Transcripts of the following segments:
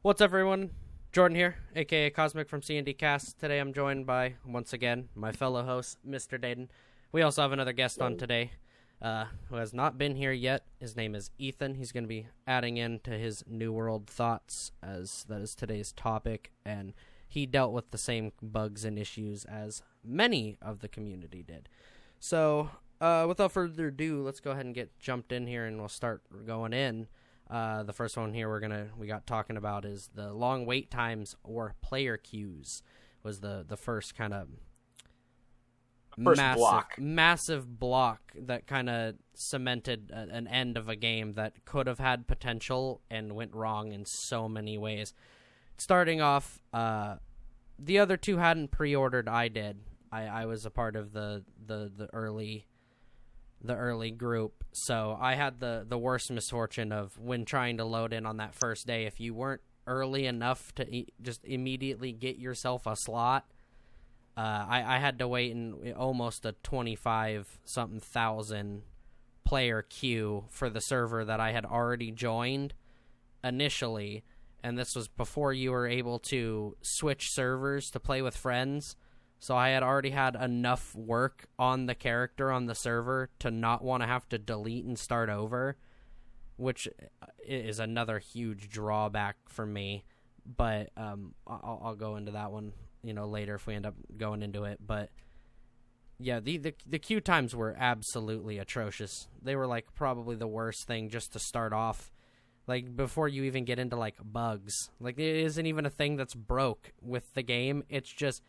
What's up, everyone? Jordan here, aka Cosmic from C&D Cast. Today I'm joined by, once again, my fellow host, Mr. Dayton. We also have another guest on today who has not been here yet. His name is Ethan. He's going to be adding into his New World thoughts, as that is today's topic, and he dealt with the same bugs and issues as many of the community did. So, without further ado, let's go ahead and get jumped in here, and we'll start going in. The first one here we got talking about is the long wait times or player queues was the first kind of massive block that kind of cemented an end of a game that could have had potential and went wrong in so many ways. Starting off, the other two hadn't pre-ordered. I did. I was a part of the early group, so I had the worst misfortune of when trying to load in on that first day. If you weren't early enough to just immediately get yourself a slot, I had to wait in almost a 25-something thousand player queue for the server that I had already joined initially, and this was before you were able to switch servers to play with friends. So I had already had enough work on the character on the server to not want to have to delete and start over, which is another huge drawback for me. But I'll go into that one, later if we end up going into it. But yeah, the queue times were absolutely atrocious. They were like probably the worst thing just to start off. Like before you even get into like bugs, like it isn't even a thing that's broke with the game. It's just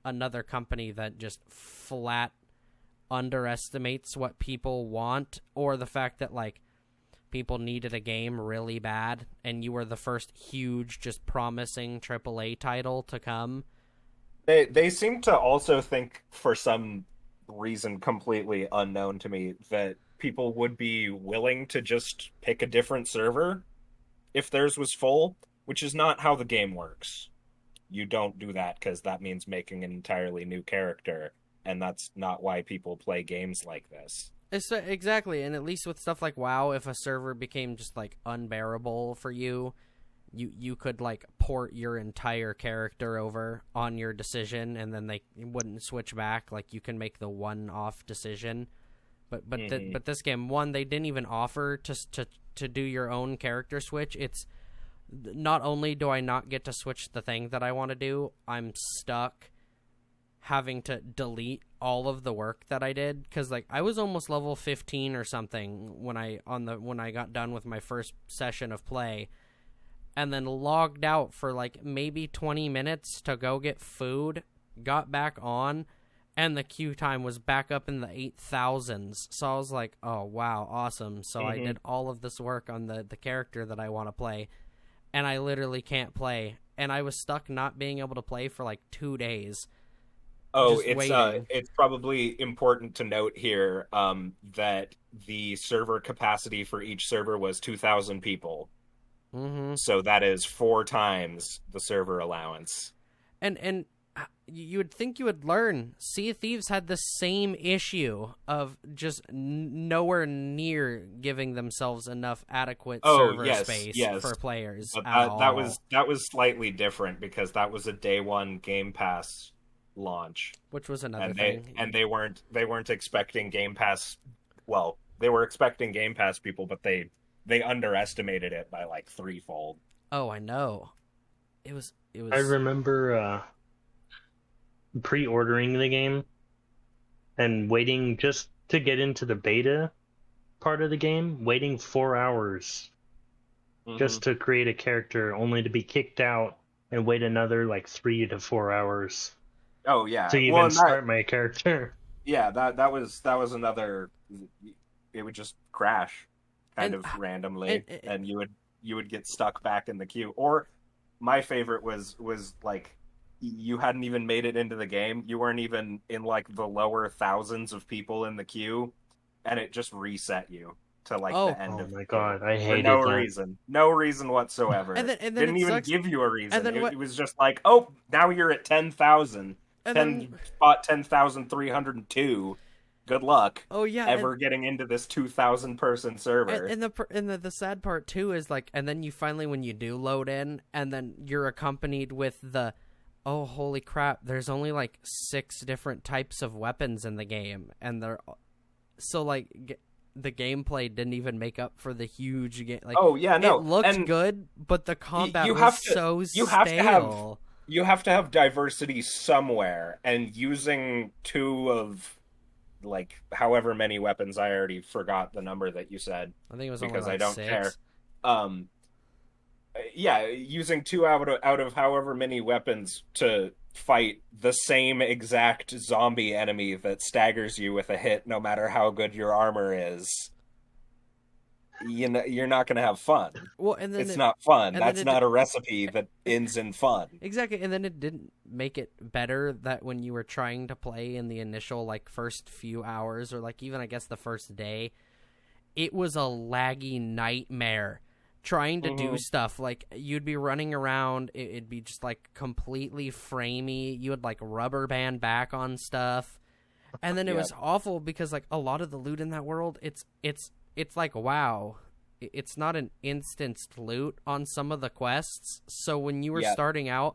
another company that just flat underestimates what people want, or the fact that like people needed a game really bad and you were the first huge just promising AAA title to come. They seem to also think, for some reason completely unknown to me, that people would be willing to just pick a different server if theirs was full, which is not how the game works. You don't do that because that means making an entirely new character, and that's not why people play games like this. Exactly, and at least with stuff like WoW, if a server became just like unbearable for you, you could like port your entire character over on your decision, and then they wouldn't switch back. Like you can make the one-off decision, but this game, one, they didn't even offer to do your own character switch. It's not only do I not get to switch the thing that I want to do, I'm stuck having to delete all of the work that I did, because like I was almost level 15 or something when I got done with my first session of play, and then logged out for like maybe 20 minutes to go get food, got back on, and the queue time was back up in the 8,000s. So I was like, oh wow, awesome. So I did all of this work on the character that I want to play, and I literally can't play. And I was stuck not being able to play for like 2 days. Oh, it's probably important to note here that the server capacity for each server was 2,000 people. Mm-hmm. So that is 4 times the server allowance. And you would think you would learn. Sea of Thieves had the same issue of just nowhere near giving themselves enough adequate server space for players. But at all. that was slightly different because that was a day one Game Pass launch, which was another thing. And they weren't expecting Game Pass. Well, they were expecting Game Pass people, but they underestimated it by like threefold. Oh, I know. It was. I remember pre-ordering the game and waiting just to get into the beta part of the game, waiting 4 hours just to create a character, only to be kicked out and wait another like 3 to 4 hours. Oh yeah, to even start my character. Yeah, that was another. It would just crash, kind of randomly, and you would get stuck back in the queue. Or my favorite was like, you hadn't even made it into the game. You weren't even in like the lower thousands of people in the queue, and it just reset you to like the end of. Oh my god, I hated that. No reason whatsoever. And then didn't even give you a reason. It was just like, oh, now you're at 10,000. Spot 10,302. good luck. Oh yeah, ever getting into this 2,000 person server. and the sad part too is like, and then you finally, when you do load in, and then you're accompanied with the, oh holy crap, there's only like 6 different types of weapons in the game, and they're so like the gameplay didn't even make up for the huge game. Like, oh yeah, no, it looked and good, but the combat you was have to, so you have to have stale. you have to have diversity somewhere, and using 2 of like however many weapons, I already forgot the number that you said I think it was only because I like don't 6. care. Um, yeah, using 2 out of however many weapons to fight the same exact zombie enemy that staggers you with a hit, no matter how good your armor is. You know, you're not going to have fun. Well, and then It's not fun. and then That's not a recipe that ends in fun. exactly, and then it didn't make it better that when you were trying to play in the initial like first few hours, or like even I guess the first day, it was a laggy nightmare trying to do stuff. Like, you'd be running around, it'd be just like completely framey. You would like rubber band back on stuff, and then it was awful because like a lot of the loot in that world, it's like, wow, it's not an instanced loot on some of the quests. So when you were starting out,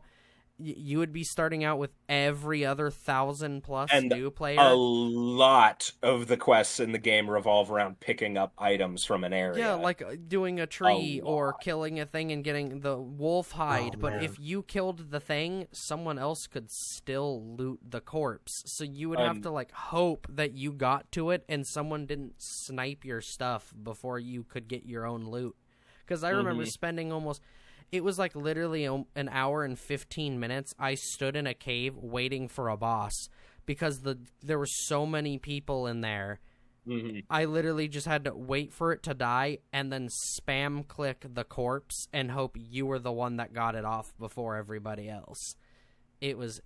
you would be starting out with every other 1,000+ And new player. a lot of the quests in the game revolve around picking up items from an area. Yeah, like doing a tree or killing a thing and getting the wolf hide. Oh, but man. if you killed the thing, someone else could still loot the corpse. So you would have to like hope that you got to it and someone didn't snipe your stuff before you could get your own loot. Because I remember spending almost... It was like literally an hour and 15 minutes. I stood in a cave waiting for a boss because there were so many people in there. I literally just had to wait for it to die and then spam click the corpse and hope you were the one that got it off before everybody else. It was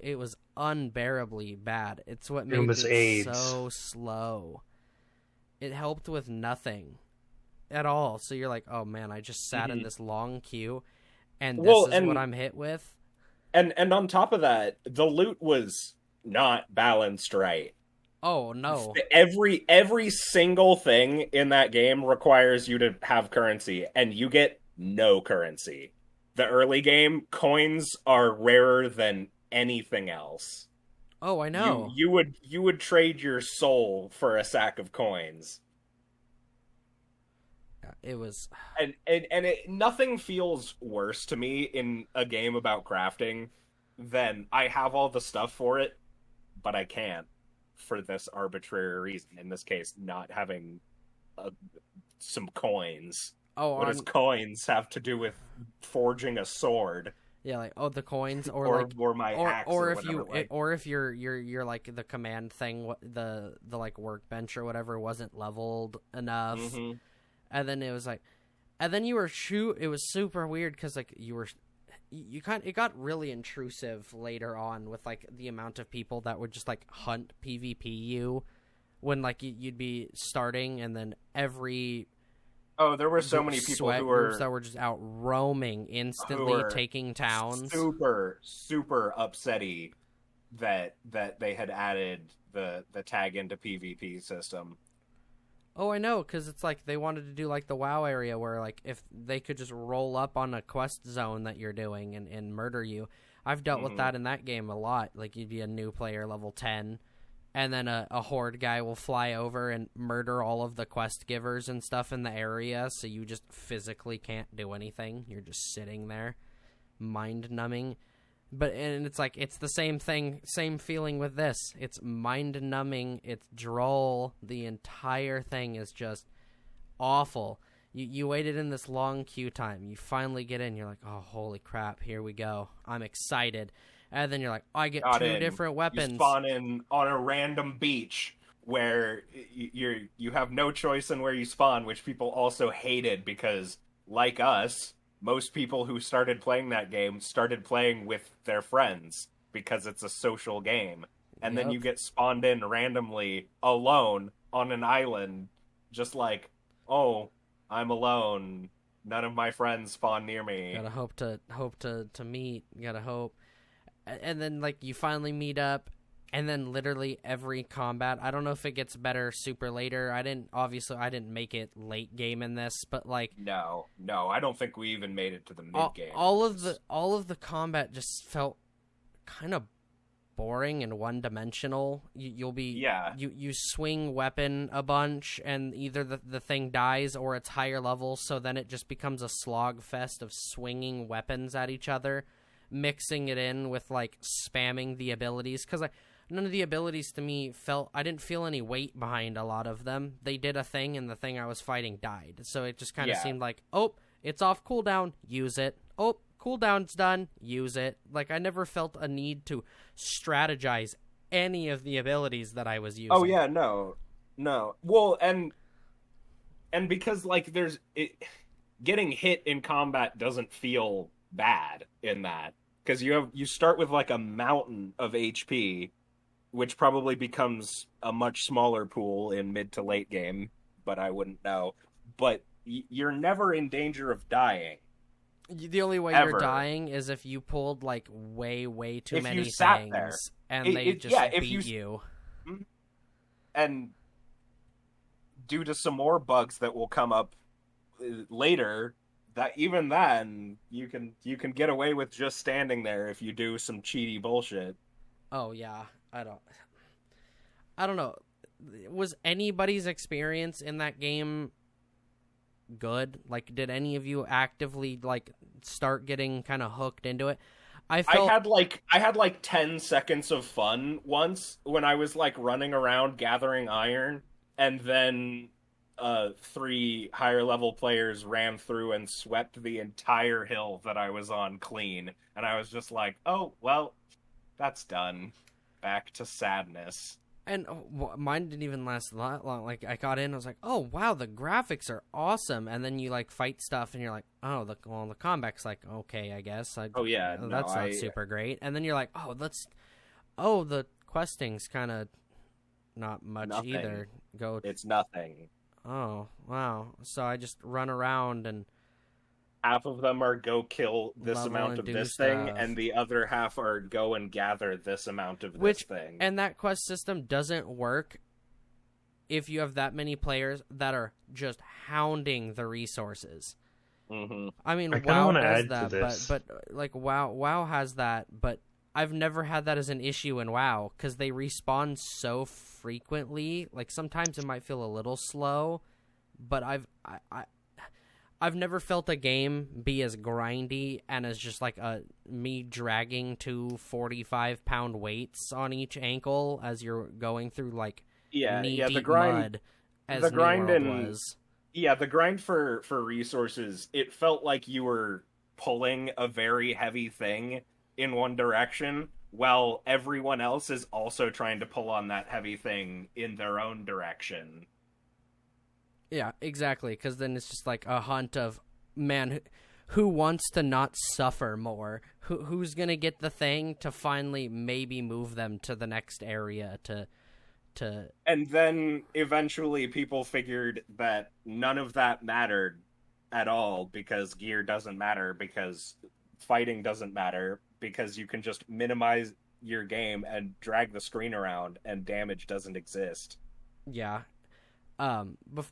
unbearably bad. It's what made it so slow. It helped with nothing at all. So you're like, oh man, I just sat in this long queue. And this is what I'm hit with. And on top of that, the loot was not balanced right. Oh no! Every single thing in that game requires you to have currency, and you get no currency. The early game coins are rarer than anything else. Oh, I know. You would trade your soul for a sack of coins. It was, nothing feels worse to me in a game about crafting than I have all the stuff for it, but I can't for this arbitrary reason. In this case, not having some coins. Oh, what does coins have to do with forging a sword? Yeah, like the coins, or my axe, or if you're like the command thing, the like workbench or whatever wasn't leveled enough. And then it was like, and then you were it was super weird because like it got really intrusive later on with like the amount of people that would just like hunt PvP you when like you'd be starting, and then there were so many people that were just out roaming instantly, taking towns. Super upsetty that they had added the tag into PvP system. Oh, I know, because it's like they wanted to do like the WoW area where like if they could just roll up on a quest zone that you're doing and murder you. I've dealt with that in that game a lot. Like you'd be a new player, level 10, and then a horde guy will fly over and murder all of the quest givers and stuff in the area, so you just physically can't do anything. You're just sitting there, mind-numbing. And it's like, it's the same thing, same feeling with this. It's mind-numbing, it's droll, the entire thing is just awful. You waited in this long queue time, you finally get in, you're like, oh, holy crap, here we go. I'm excited. And then you're like, I get two different weapons. You spawn in on a random beach where you have no choice in where you spawn, which people also hated because, like us, most people who started playing that game started playing with their friends because it's a social game. And then you get spawned in randomly alone on an island, just like, oh, I'm alone. None of my friends spawn near me. Gotta hope to meet. Gotta hope. And then like you finally meet up, And then literally every combat, I don't know if it gets better super later. I didn't make it late game in this, but like No, I don't think we even made it to the mid game. All of the combat just felt kind of boring and one dimensional. You swing weapon a bunch and either the thing dies or it's higher level, so then it just becomes a slog fest of swinging weapons at each other, mixing it in with like spamming the abilities, because none of the abilities to me I didn't feel any weight behind a lot of them. They did a thing and the thing I was fighting died, so it just kind of seemed like, oh, it's off cooldown, use it. Oh, cooldown's done, use it. Like, I never felt a need to strategize any of the abilities that I was using. Oh yeah, no. Well, and because like getting hit in combat doesn't feel bad in that, because you start with like a mountain of HP, which probably becomes a much smaller pool in mid to late game, but I wouldn't know. But you're never in danger of dying. The only way you're dying is if you pulled like way too many things and they just beat you. And due to some more bugs that will come up later, that even then you can get away with just standing there if you do some cheaty bullshit. Oh yeah, I don't know. Was anybody's experience in that game good? Like, did any of you actively like start getting kind of hooked into it? I had like 10 seconds of fun once when I was like running around gathering iron, and then 3 higher level players ran through and swept the entire hill that I was on clean, and I was just like, oh well, that's done. Back to sadness. And mine didn't even last that long. Like, I got in, I was like, oh, wow, the graphics are awesome. And then you, like, fight stuff, and you're like, oh, the combat's, like, okay, I guess. That's not super great. And then you're like, the questing's kind of not much either. It's nothing. Oh, wow. So I just run around and... Half of them are go kill this amount of this thing, and the other half are go and gather this amount of this thing. And that quest system doesn't work if you have that many players that are just hounding the resources. Mm-hmm. I mean, WoW has that, but like WoW has that, but I've never had that as an issue in WoW because they respawn so frequently. Like, sometimes it might feel a little slow, but I've never felt a game be as grindy and as just like me dragging 2 45-pound weights on each ankle as you're going through like knee-deep mud as New World was. Yeah, the grind for resources, it felt like you were pulling a very heavy thing in one direction while everyone else is also trying to pull on that heavy thing in their own direction. Yeah, exactly, because then it's just like a hunt of, man, who wants to not suffer more? Who's going to get the thing to finally maybe move them to the next area to... And then eventually people figured that none of that mattered at all, because gear doesn't matter, because fighting doesn't matter, because you can just minimize your game and drag the screen around and damage doesn't exist. Yeah.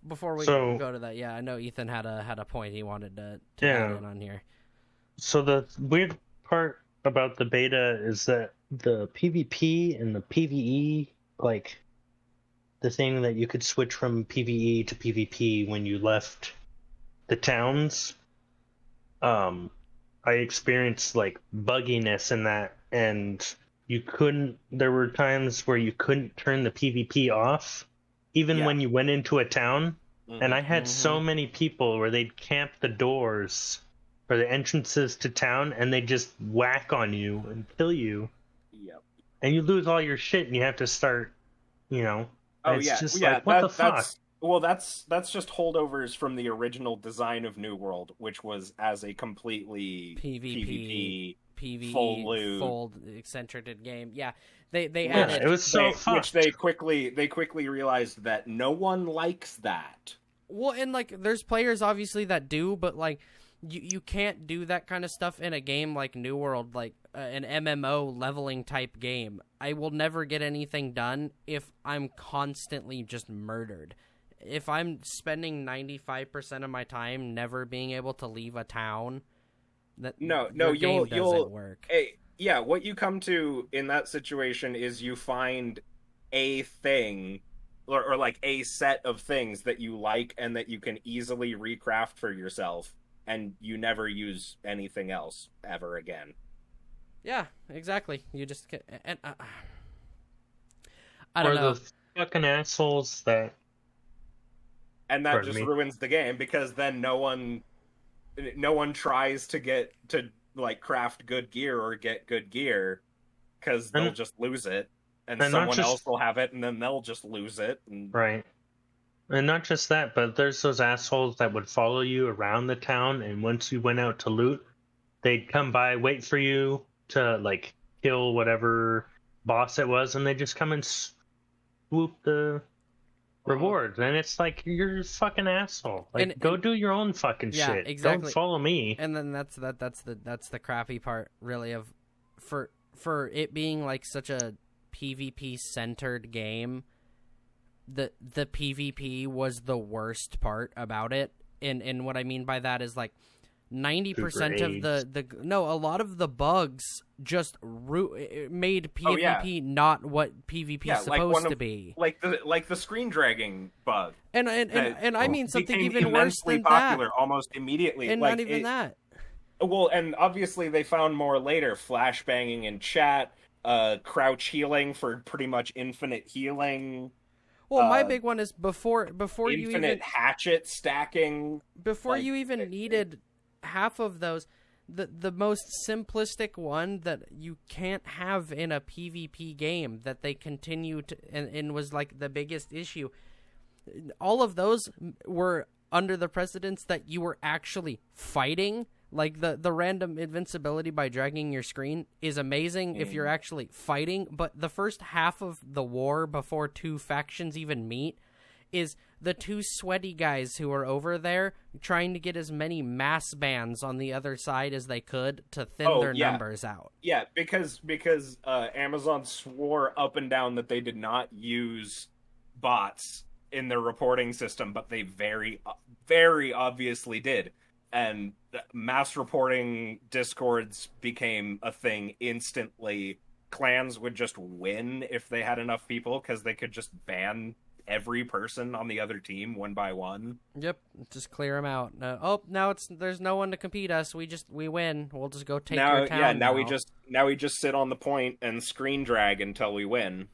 Before we go to that, yeah, I know Ethan had a point he wanted to add in on here. So the weird part about the beta is that the PvP and the PvE, like the thing that you could switch from PvE to PvP when you left the towns, I experienced like bugginess in that, and there were times where you couldn't turn the PvP off even when you went into a town. And I had so many people where they'd camp the doors or the entrances to town, and they'd just whack on you and kill you. Yep. And you lose all your shit, and you have to start, Oh, it's just like, what the fuck? Well, that's just holdovers from the original design of New World, which was as a completely PvP full eccentric game. Yeah, they added it was so fucked. Which they quickly realized that no one likes that. Well, and like there's players obviously that do, but like you can't do that kind of stuff in a game like New World, like an MMO leveling type game. I will never get anything done if I'm constantly just murdered. If I'm spending 95% of my time never being able to leave a town, doesn't work. Yeah, what you come to in that situation is you find a thing or like a set of things that you like and that you can easily recraft for yourself, and you never use anything else ever again. Yeah, exactly. You just get, and I don't know. The fucking assholes that. And that just ruins the game, because then no one tries to like craft good gear or get good gear, because they'll just lose it, and someone else will have it, and then they'll just lose it. Right. And not just that, but there's those assholes that would follow you around the town, and once you went out to loot, they'd come by, wait for you to like kill whatever boss it was, and they just come and swoop the rewards. And it's like, you're a fucking asshole. Like, go do your own fucking shit. Exactly. Don't follow me. And then that's the crappy part, really, of for it being like such a PvP centered game. The PvP was the worst part about it, and what I mean by that is like 90% of a lot of the bugs just made PvP not what PvP is supposed to be. Like the screen dragging bug, and I mean something even worse than popular that. Almost immediately, and like, not even that. Well, and obviously they found more later: flashbanging in chat, crouch healing for pretty much infinite healing. Well, my big one is before you infinite hatchet stacking. Before you even needed half of those, the most simplistic one that you can't have in a PvP game that they continue to and was like the biggest issue. All of those were under the precedence that you were actually fighting. Like the random invincibility by dragging your screen is amazing if you're actually fighting, but the first half of the war before two factions even meet is the two sweaty guys who are over there trying to get as many mass bans on the other side as they could to thin their numbers out. Yeah, because Amazon swore up and down that they did not use bots in their reporting system, but they very, very obviously did. And mass reporting discords became a thing instantly. Clans would just win if they had enough people, because they could just ban every person on the other team one by one. Yep, just clear them out. Now there's no one to compete us. We win. We'll just go take your town. Yeah, now we just sit on the point and screen drag until we win.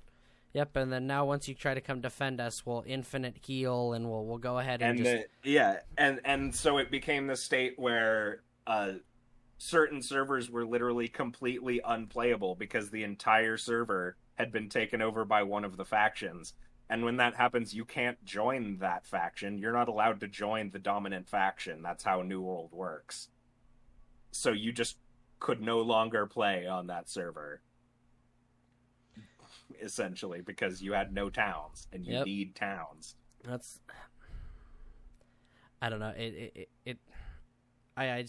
Yep, and then now once you try to come defend us, we'll infinite heal, and we'll go ahead and and so it became the state where certain servers were literally completely unplayable because the entire server had been taken over by one of the factions. And when that happens, you can't join that faction. You're not allowed to join the dominant faction. That's how New World works. So you just could no longer play on that server. Essentially, because you had no towns, and you need towns. I don't know. I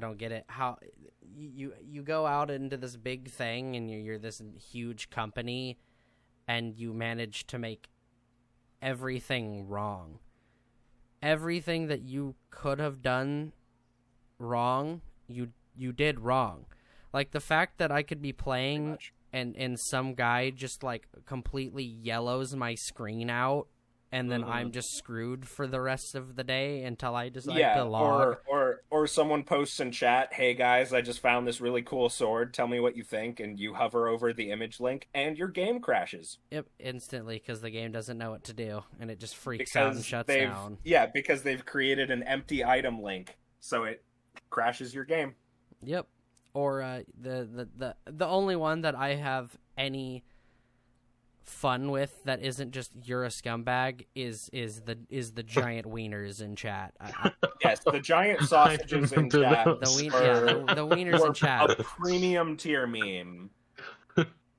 don't get it. How you go out into this big thing, and you're this huge company, and you manage to make everything wrong. Everything that you could have done wrong, you did wrong. Like the fact that I could be playing and some guy just like completely yellows my screen out, and then I'm just screwed for the rest of the day until I decide to log. Or someone posts in chat, "Hey guys, I just found this really cool sword. Tell me what you think." And you hover over the image link, and your game crashes. Yep, instantly, because the game doesn't know what to do, and it just freaks out and shuts down. Yeah, because they've created an empty item link, so it crashes your game. Yep. Or the only one that I have any fun with that isn't just you're a scumbag is the giant wieners in chat. Yes, the giant sausages in chat. The wieners in chat. A premium tier meme.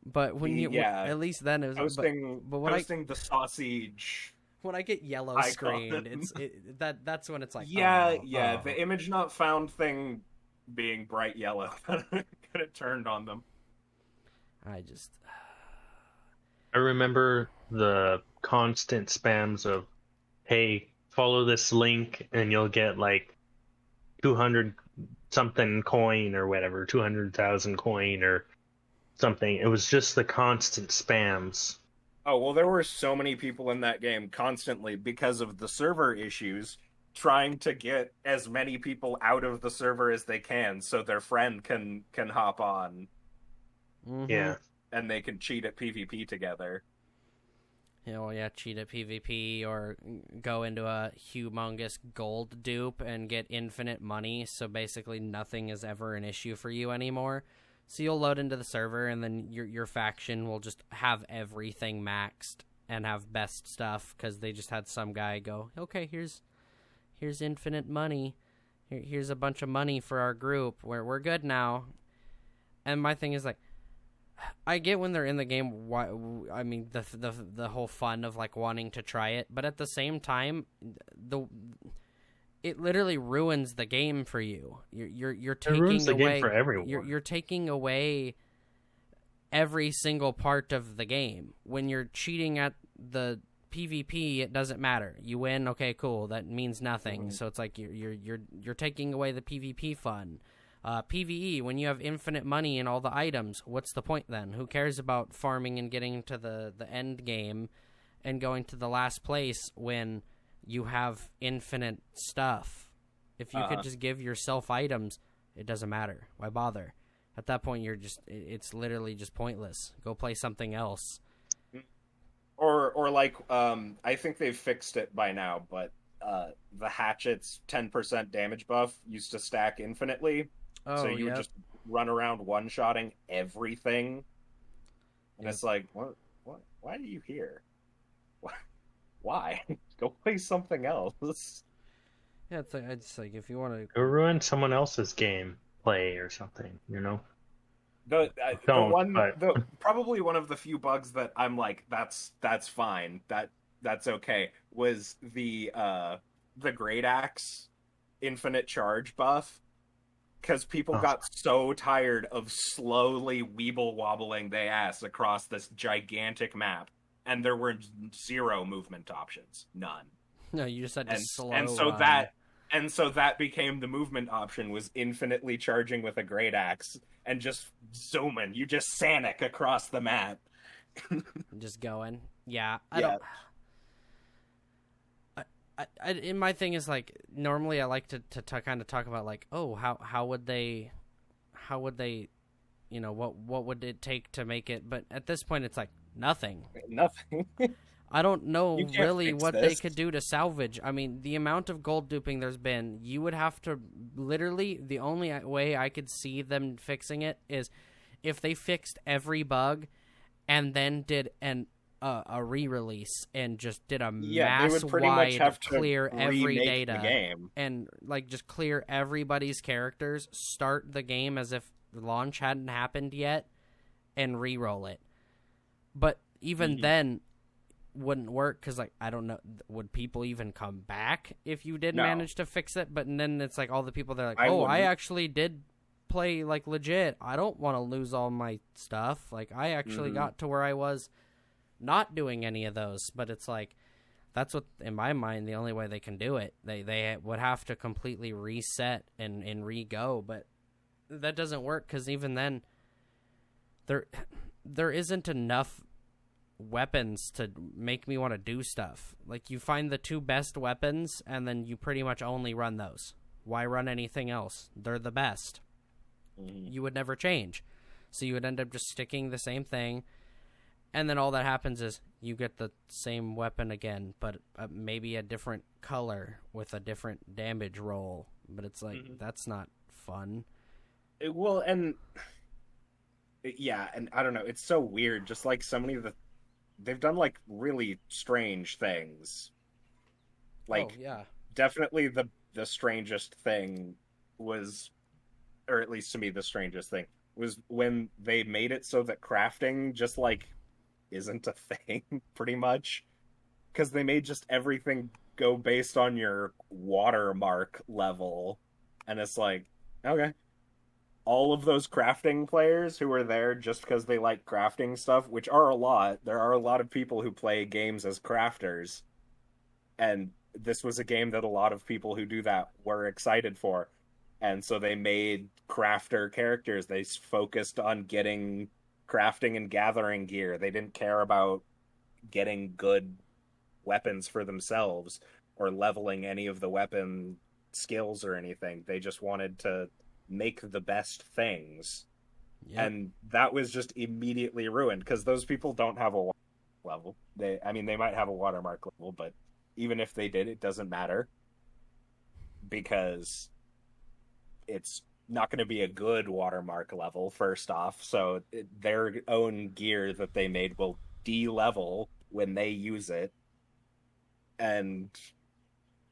But when at least then it was posting the sausage When I get yellow icon. screened, that's when it's like, Yeah, oh, yeah, oh. the image not found thing being bright yellow kind of turned on them. I just I remember the constant spams of, hey, follow this link and you'll get like 200 something coin or whatever, 200,000 coin or something. It was just the constant spams. Oh, well, there were so many people in that game constantly because of the server issues trying to get as many people out of the server as they can so their friend can hop on Yeah. and they can cheat at PvP together. Cheat at PvP or go into a humongous gold dupe and get infinite money, so basically nothing is ever an issue for you anymore. So you'll load into the server, and then your faction will just have everything maxed and have best stuff because they just had some guy go, okay, here's infinite money. Here's a bunch of money for our group. We're good now. And my thing is like, I get when they're in the game. Why? I mean, the whole fun of like wanting to try it, but at the same time, it literally ruins the game for you. You're taking It ruins the away game for everyone. You're taking away every single part of the game. When you're cheating at the PvP, it doesn't matter. You win, okay, cool. That means nothing. So it's like you're taking away the PvP fun. PvE, when you have infinite money and all the items, what's the point then? Who cares about farming and getting to the end game and going to the last place when you have infinite stuff? If you could just give yourself items, it doesn't matter. Why bother? At that point, it's literally just pointless. Go play something else. Or like, I think they've fixed it by now, but the hatchet's 10% damage buff used to stack infinitely. So you would just run around one-shotting everything. And it's like, what? Why are you here? Why? Go play something else. Yeah, it's like if you want to Go ruin someone else's game play or something, you know? Probably one of the few bugs that I'm like, that's fine. That's okay. Was the Great Axe infinite charge buff. Because people got so tired of slowly weeble wobbling their ass across this gigantic map, and there were 0 movement options, none. No, you just had to slow. And so that became the movement option, was infinitely charging with a great axe and just zooming. You just Sonic across the map, just going. Yeah, I don't. In my thing is like, normally I like to kind of talk about like, oh, how would they, you know, what would it take to make it? But at this point, it's like nothing. I don't know really what they could do to salvage. I mean, the amount of gold duping there's been, you would have to literally, the only way I could see them fixing it is if they fixed every bug and then did a re-release and just did a mass-wide clear every data and like just clear everybody's characters, start the game as if launch hadn't happened yet, and re-roll it. But even then, wouldn't work because like I don't know, would people even come back if you did manage to fix it? But then it's like all the people that are like, I actually did play like legit. I don't want to lose all my stuff. Like I actually got to where I was not doing any of those, but it's like that's what, in my mind, the only way they can do it. They would have to completely reset and re-go, but that doesn't work because even then, there isn't enough weapons to make me want to do stuff. Like you find the 2 best weapons, and then you pretty much only run those. Why run anything else? They're the best. You would never change, so you would end up just sticking the same thing. And then all that happens is you get the same weapon again, but maybe a different color with a different damage roll. But it's like, that's not fun. And I don't know. It's so weird. Just like so many of they've done like really strange things. Like, definitely the strangest thing was, or at least to me, the strangest thing was when they made it so that crafting just like isn't a thing, pretty much. because they made just everything go based on your watermark level, and it's like, okay, all of those crafting players who are there just because they like crafting stuff, which are a lot. There are a lot of people who play games as crafters, and this was a game that a lot of people who do that were excited for. And so they made crafter characters. They focused on getting crafting and gathering gear. They didn't care about getting good weapons for themselves or leveling any of the weapon skills or anything. They just wanted to make the best things. Yep. And that was just immediately ruined because those people don't have a level. They might have a watermark level, but even if they did, it doesn't matter because it's not going to be a good watermark level, first off. So their own gear that they made will de-level when they use it. And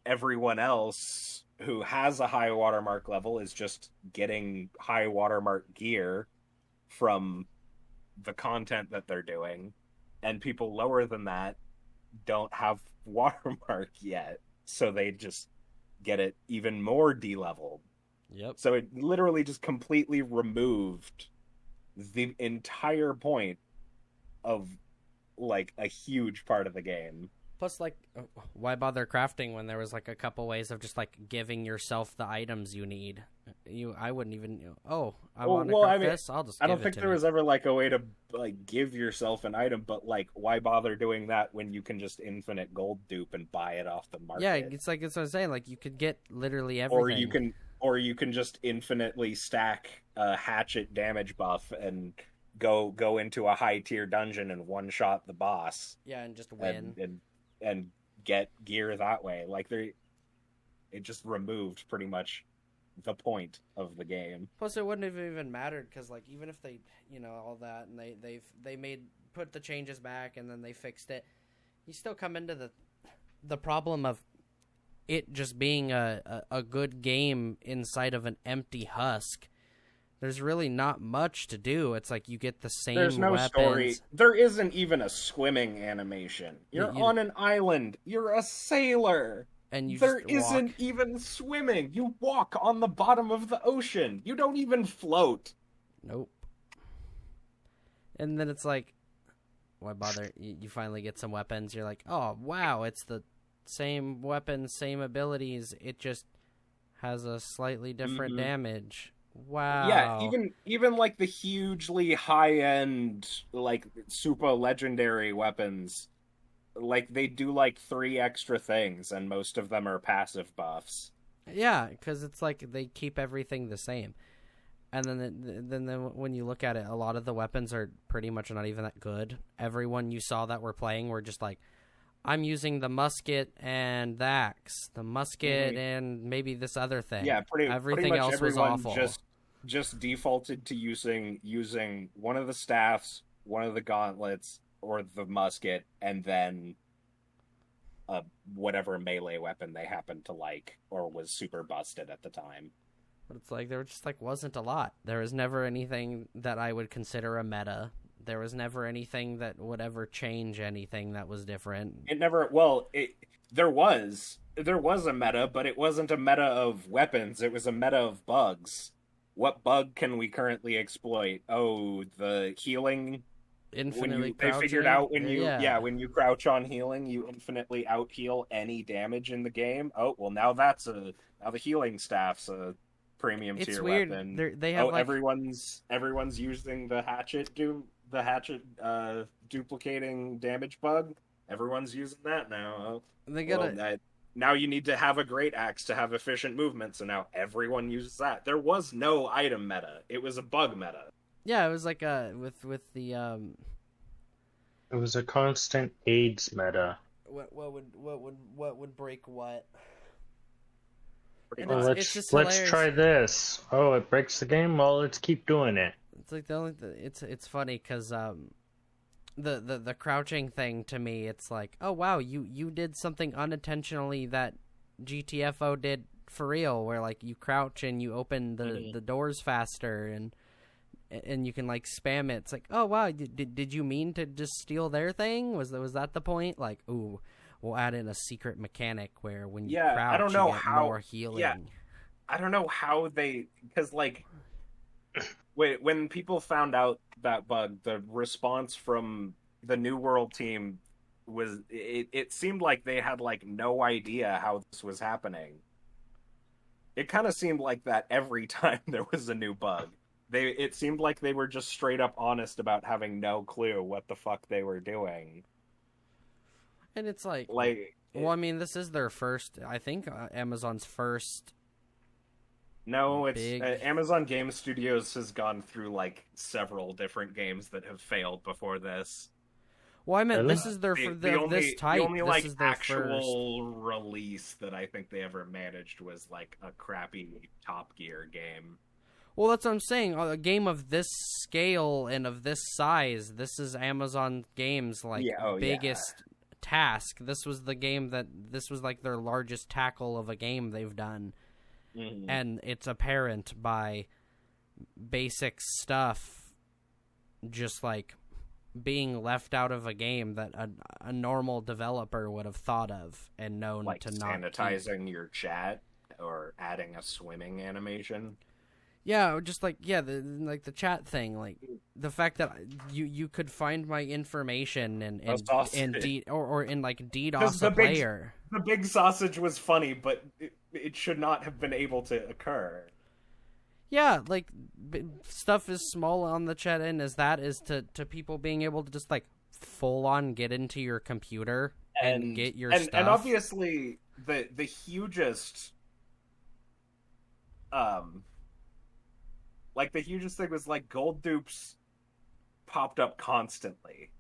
everyone else who has a high watermark level is just getting high watermark gear from the content that they're doing. And people lower than that don't have watermark yet. So they just get it even more de-leveled. Yep. So it literally just completely removed the entire point of like a huge part of the game. Plus, like, why bother crafting when there was like a couple ways of just like giving yourself the items you need? I wouldn't even. I want to craft this. I'll just. I don't think there was ever like a way to like give yourself an item, but like, why bother doing that when you can just infinite gold dupe and buy it off the market? Yeah, it's what I'm saying. Like, you could get literally everything. Or you can just infinitely stack a hatchet damage buff and go into a high tier dungeon and one shot the boss. Yeah, and just win and get gear that way. Like it just removed pretty much the point of the game. Plus, it wouldn't have even mattered because, like, even if they, all that, and they put the changes back and then they fixed it, you still come into the problem of it just being a good game inside of an empty husk. There's really not much to do. It's like you get the same There's no weapons. Story. There isn't even a swimming animation. You're on an island. You're a sailor. And there isn't even swimming. You walk on the bottom of the ocean. You don't even float. Nope. And then it's like, why bother? You finally get some weapons. You're like, oh, wow, it's the same weapons, same abilities. It just has a slightly different damage. Wow. Yeah, even like the hugely high-end, like, super legendary weapons, like, they do, like, 3 extra things, and most of them are passive buffs. Yeah, because it's like they keep everything the same. And then when you look at it, a lot of the weapons are pretty much not even that good. Everyone you saw that were playing were just like, I'm using the musket and the axe, the musket and maybe this other thing. Yeah, everything pretty much else was awful. Just defaulted to using one of the staffs, one of the gauntlets, or the musket, and then whatever melee weapon they happened to like or was super busted at the time. But it's like there just like wasn't a lot. There was never anything that I would consider a meta. There was never anything that would ever change anything that was different. There was a meta, but it wasn't a meta of weapons. It was a meta of bugs. What bug can we currently exploit? Oh, the healing. Infinitely crouching. They figured out when you crouch on healing, you infinitely out heal any damage in the game. Oh, well, now the healing staff's a premium tier weird. Weapon. They have everyone's using the hatchet duplicating damage bug. Everyone's using that now. Now you need to have a great axe to have efficient movement, so now everyone uses that. There was no item meta. It was a bug meta. Yeah, it was like with the It was a constant AIDS meta. What would break what? Let's try this. Oh, it breaks the game. Well, let's keep doing it. It's like it's funny because the crouching thing to me, it's like, oh wow, you did something unintentionally that GTFO did for real, where like you crouch and you open the doors faster and you can like spam it. It's like, oh wow, did you mean to just steal their thing? Was that the point? Like, ooh, we'll add in a secret mechanic where when you Yeah, crouch, I don't know you get how. more healing. Yeah, I don't know how because like, when people found out that bug, the response from the New World team was it seemed like they had like no idea how this was happening. It kind of seemed like that every time there was a new bug. It seemed like they were just straight up honest about having no clue what the fuck they were doing. And it's like, well, I mean, this is their first, I think, Amazon's first. No, it's big... Amazon Game Studios has gone through like several different games that have failed before this. Well, I meant Really? this is their The only this like is their actual release that I think they ever managed was like a crappy Top Gear game. Well, that's what I'm saying. A game of this scale and of this size, this is Amazon Games' like biggest task. This was the game this was like their largest tackle of a game they've done. Mm-hmm. And it's apparent by basic stuff just like being left out of a game that a normal developer would have thought of and known like to not sanitizing your chat or adding a swimming animation. Yeah, just like the chat thing, like the fact that you could find my information and or in like DDoS a player. The big sausage was funny, but it should not have been able to occur. Yeah, like stuff as small on the chat end as that is to people being able to just like full on get into your computer and get your stuff. And obviously the hugest like the hugest thing was like gold dupes popped up constantly.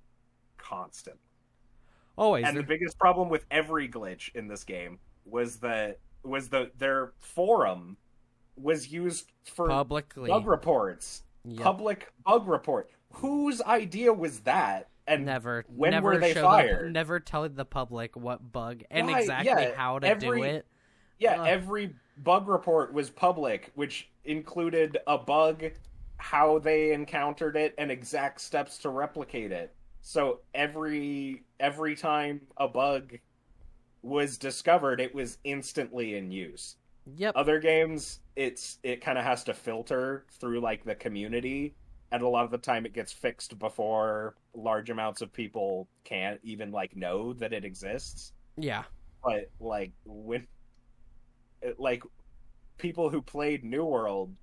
Always. And the biggest problem with every glitch in this game was their forum was used for publicly bug reports. Yep. Public bug report. Whose idea was that? And never were they fired? Never tell the public what bug and exactly how to do it. Yeah, every bug report was public, which included a bug, how they encountered it, and exact steps to replicate it. So every time a bug was discovered, it was instantly in use. Yep. Other games, it kind of has to filter through like the community, and a lot of the time it gets fixed before large amounts of people can't even like know that it exists. Yeah. But like people who played New World,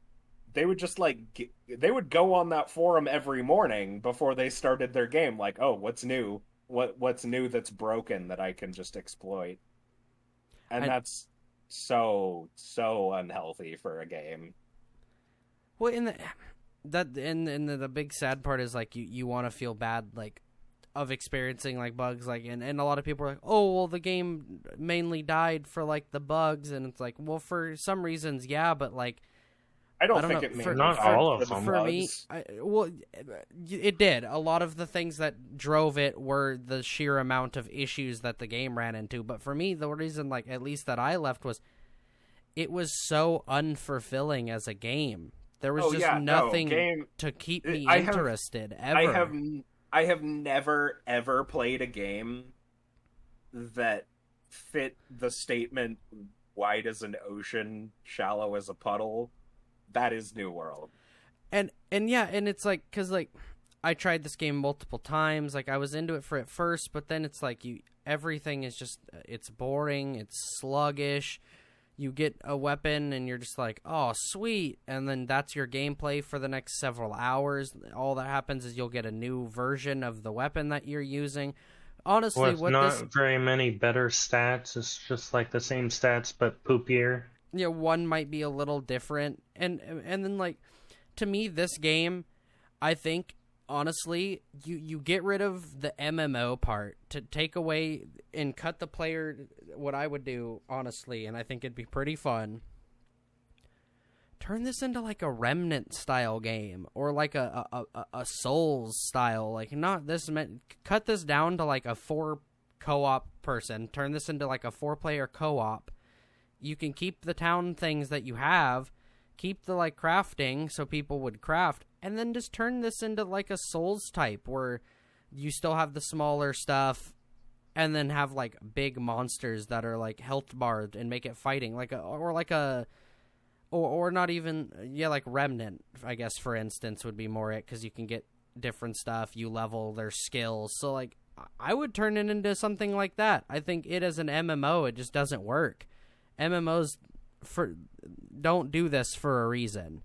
they would just they would go on that forum every morning before they started their game, like, oh, what's new? What's new that's broken that I can just exploit? And that's so unhealthy for a game. Well, the big sad part is like you want to feel bad like of experiencing like bugs, like and a lot of people are like, oh well, the game mainly died for like the bugs, and it's like, well, for some reasons but like I don't think know, it mainly not all of them. For me, it did. A lot of the things that drove it were the sheer amount of issues that the game ran into. But for me, the reason, like at least that I left, was it was so unfulfilling as a game. There was nothing to keep me interested ever. I have never ever played a game that fit the statement "wide as an ocean, shallow as a puddle." That is New World. And it's like, because like I tried this game multiple times. Like I was into it at first, but then it's like everything is just, it's boring, it's sluggish. You get a weapon and you're just like, oh sweet, and then that's your gameplay for the next several hours. All that happens is you'll get a new version of the weapon that you're using. Honestly, very many better stats. It's just like the same stats but poopier. Yeah, one might be a little different, and then like, to me, this game, I think honestly, you get rid of the MMO part to take away and cut the player. What I would do, honestly, and I think it'd be pretty fun. Turn this into like a Remnant style game, or like a Souls style, like not this. Cut this down to like a 4 co-op person. Turn this into like a 4-player co-op. You can keep the town things that you have, keep the like crafting so people would craft, and then just turn this into like a Souls type where you still have the smaller stuff, and then have like big monsters that are like health barred and make it fighting like or not even like Remnant, I guess, for instance, would be more it, because you can get different stuff, you level their skills. So like I would turn it into something like that. I think it as an MMO, it just doesn't work. MMOs don't do this for a reason.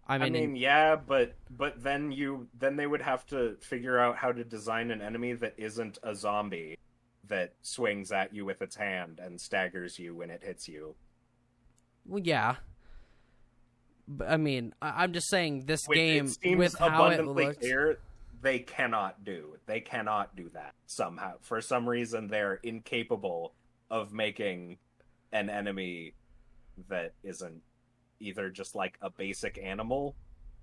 I mean, yeah, but then they would have to figure out how to design an enemy that isn't a zombie that swings at you with its hand and staggers you when it hits you. Well, yeah. But, I mean, I'm just saying this Which game, it seems with how it looks, clear, they cannot do. They cannot do that somehow. For some reason, they're incapable of making an enemy that isn't either just like a basic animal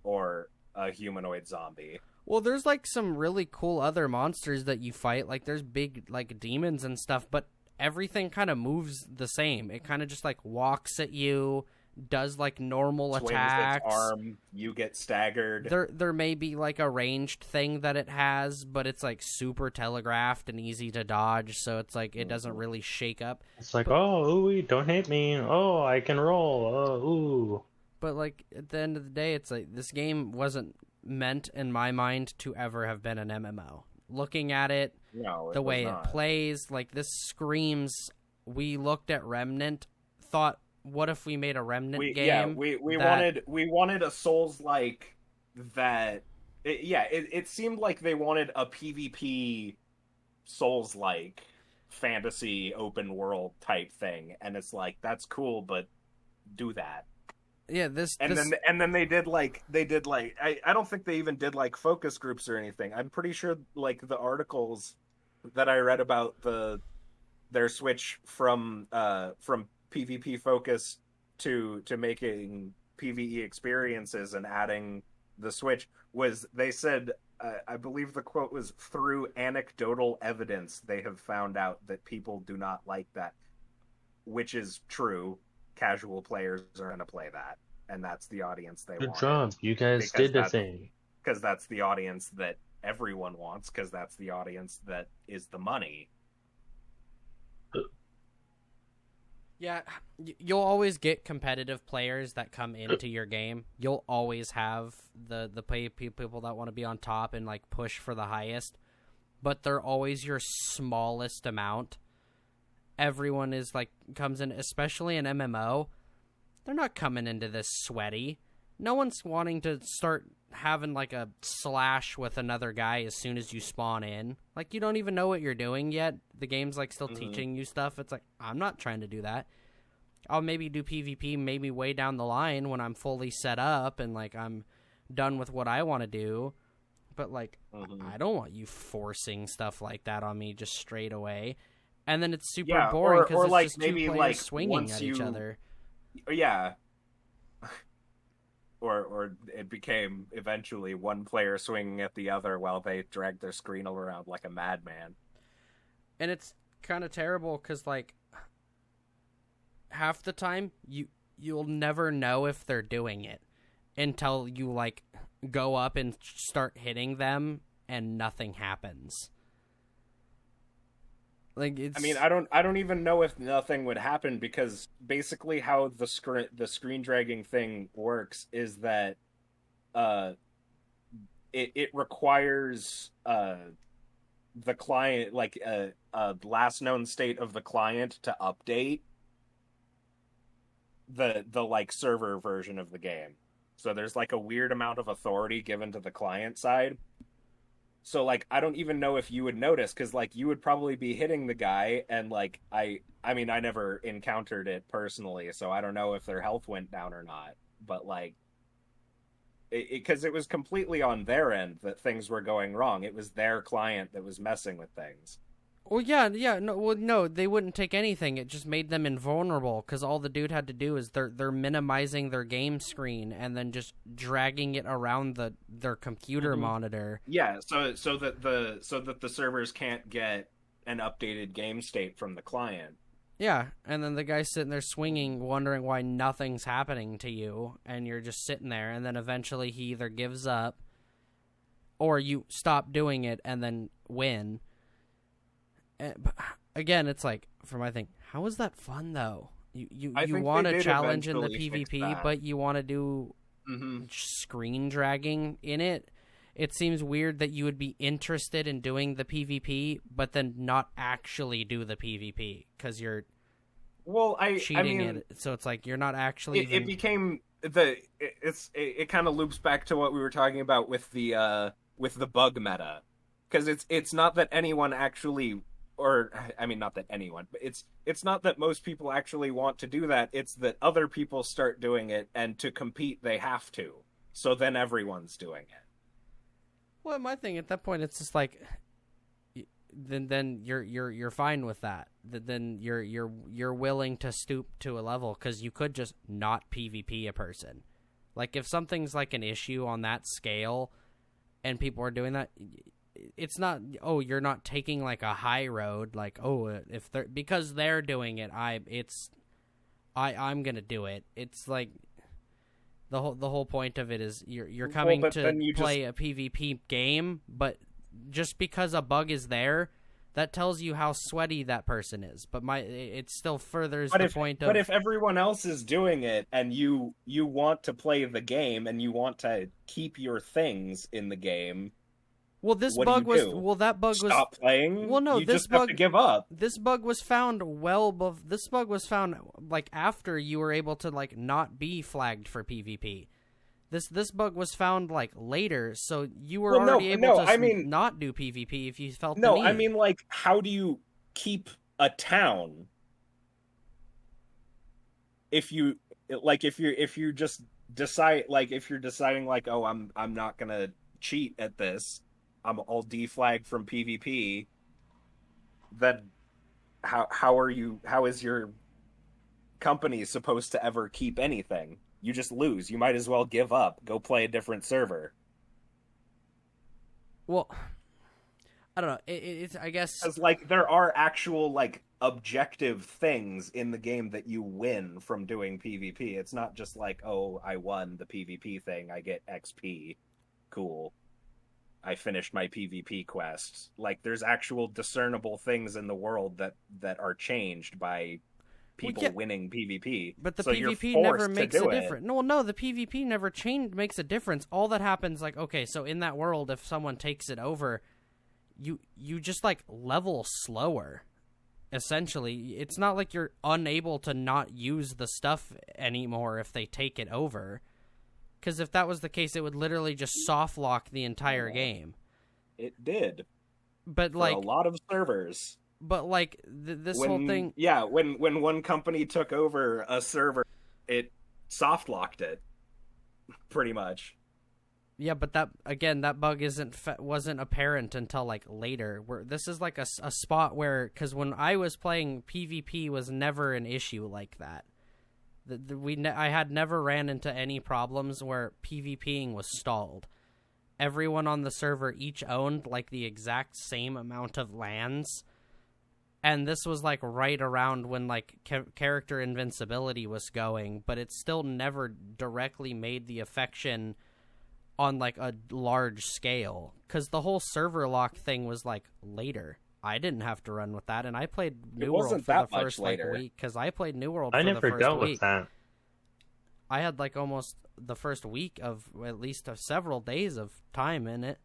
or a humanoid zombie. Well, there's like some really cool other monsters that you fight. Like there's big like demons and stuff, but everything kind of moves the same. It kind of just like walks at you, does like normal Swings attacks. Its arm, you get staggered. There may be like a ranged thing that it has, but it's like super telegraphed and easy to dodge, so it's like it doesn't really shake up. It's like, ooh, don't hit me. Oh, I can roll. Oh, ooh. But like at the end of the day, it's like this game wasn't meant in my mind to ever have been an MMO. Looking at it, the way it plays, like this screams. We looked at Remnant, thought, what if we made a Remnant game? Yeah, we wanted a Souls-like that. It seemed like they wanted a PvP Souls-like fantasy open world type thing, and it's like, that's cool, but do that. Yeah, then they did like I don't think they even did like focus groups or anything. I'm pretty sure like the articles that I read about their switch from PvP focus to making PvE experiences and adding the switch was, they said, I believe the quote was, through anecdotal evidence they have found out that people do not like that, which is true. Casual players are going to play that, and that's the audience they want. Good job. You guys did the thing. Because that's the audience that everyone wants, because that's the audience that is the money. Yeah, you'll always get competitive players that come into your game. You'll always have the people that want to be on top and like push for the highest, but they're always your smallest amount. Everyone is like comes in, especially in MMO. They're not coming into this sweaty. No one's wanting to start having like a slash with another guy as soon as you spawn in. Like, you don't even know what you're doing yet. The game's like still teaching you stuff. It's like, I'm not trying to do that. I'll maybe do PvP maybe way down the line when I'm fully set up and like I'm done with what I want to do. But like, I don't want you forcing stuff like that on me just straight away. And then it's super boring because it's like just maybe two players like swinging at each other. Yeah. Or it became eventually one player swinging at the other while they dragged their screen around like a madman. And it's kind of terrible because, like, half the time you'll never know if they're doing it until you, like, go up and start hitting them and nothing happens. Like, it's... I mean, I don't even know if nothing would happen, because basically how the screen dragging thing works is that it requires the client, like a last known state of the client, to update the like server version of the game. So there's like a weird amount of authority given to the client side. So, like, I don't even know if you would notice, because, like, you would probably be hitting the guy, and, like, I mean, I never encountered it personally, so I don't know if their health went down or not, but, like, because it was completely on their end that things were going wrong. It was their client that was messing with things. Well, no, they wouldn't take anything. It just made them invulnerable, because all the dude had to do is they're minimizing their game screen and then just dragging it around their computer monitor. Yeah, so that the servers can't get an updated game state from the client. Yeah, and then the guy's sitting there swinging, wondering why nothing's happening to you, and you're just sitting there, and then eventually he either gives up, or you stop doing it and then win. But again, it's like for my thing, how is that fun though? You I think want they a did challenge in the eventually fix PvP, that. but you want to do Mm-hmm. screen dragging in it. It seems weird that you would be interested in doing the PvP, but then not actually do the PvP because you're Well, cheating mean, it. So it's like you're not actually it became it kind of loops back to what we were talking about with the bug meta, because it's not that anyone actually, or I mean not that anyone, but it's not that most people actually want to do that. It's that other people start doing it, and to compete they have to. So then everyone's doing it. Well, my thing at that point, it's just like, then you're fine with that. Then you're willing to stoop to a level because you could just not PvP a person. Like if something's like an issue on that scale, and people are doing that, it's not. Oh, you're not taking like a high road. Like if they're because they're doing it, I'm gonna do it. It's like. The whole point of it is you're coming to play a PvP game, but just because a bug is there, that tells you how sweaty that person is. But it still furthers the point of. But if everyone else is doing it and you want to play the game and you want to keep your things in the game, well, this what bug do you was do? well that bug was stop playing. Well, no, you this just bug have to give up. This bug was found This bug was found like after you were able to like not be flagged for PvP. This bug was found like later, so you were already able to not do PvP if you felt the need. No, I mean like how do you keep a town if you like if you just decide like if you're deciding like oh I'm not gonna cheat at this, I'll deflag from PvP, then how is your company supposed to ever keep anything? You just lose. You might as well give up. Go play a different server. Well, I don't know. It's I guess because like there are actual like objective things in the game that you win from doing PvP. It's not just like oh I won the PvP thing, I get XP. Cool. I finished my PvP quest. Like there's actual discernible things in the world that are changed by people winning PvP. But the so PvP never makes a difference. No, the PvP never makes a difference. All that happens, like, okay, so in that world, if someone takes it over, you just, like, level slower, essentially. It's not like you're unable to not use the stuff anymore if they take it over. Because if that was the case, it would literally just soft lock the entire game. It did. But, for a lot of servers. But, like, this whole thing... Yeah, when one company took over a server, it soft-locked it, pretty much. Yeah, but that bug wasn't apparent until, like, later. This is, like, a spot where... Because when I was playing, PvP was never an issue like that. I had never ran into any problems where PvPing was stalled. Everyone on the server each owned, like, the exact same amount of lands... And this was, like, right around when, like, character invincibility was going, but it still never directly made the affection on, like, a large scale. Because the whole server lock thing was, like, later. I didn't have to run with that, and I played New World for the first, like, week. Because I played New World for the first week. I never dealt with that. I had, like, almost the first week of at least several days of time in it.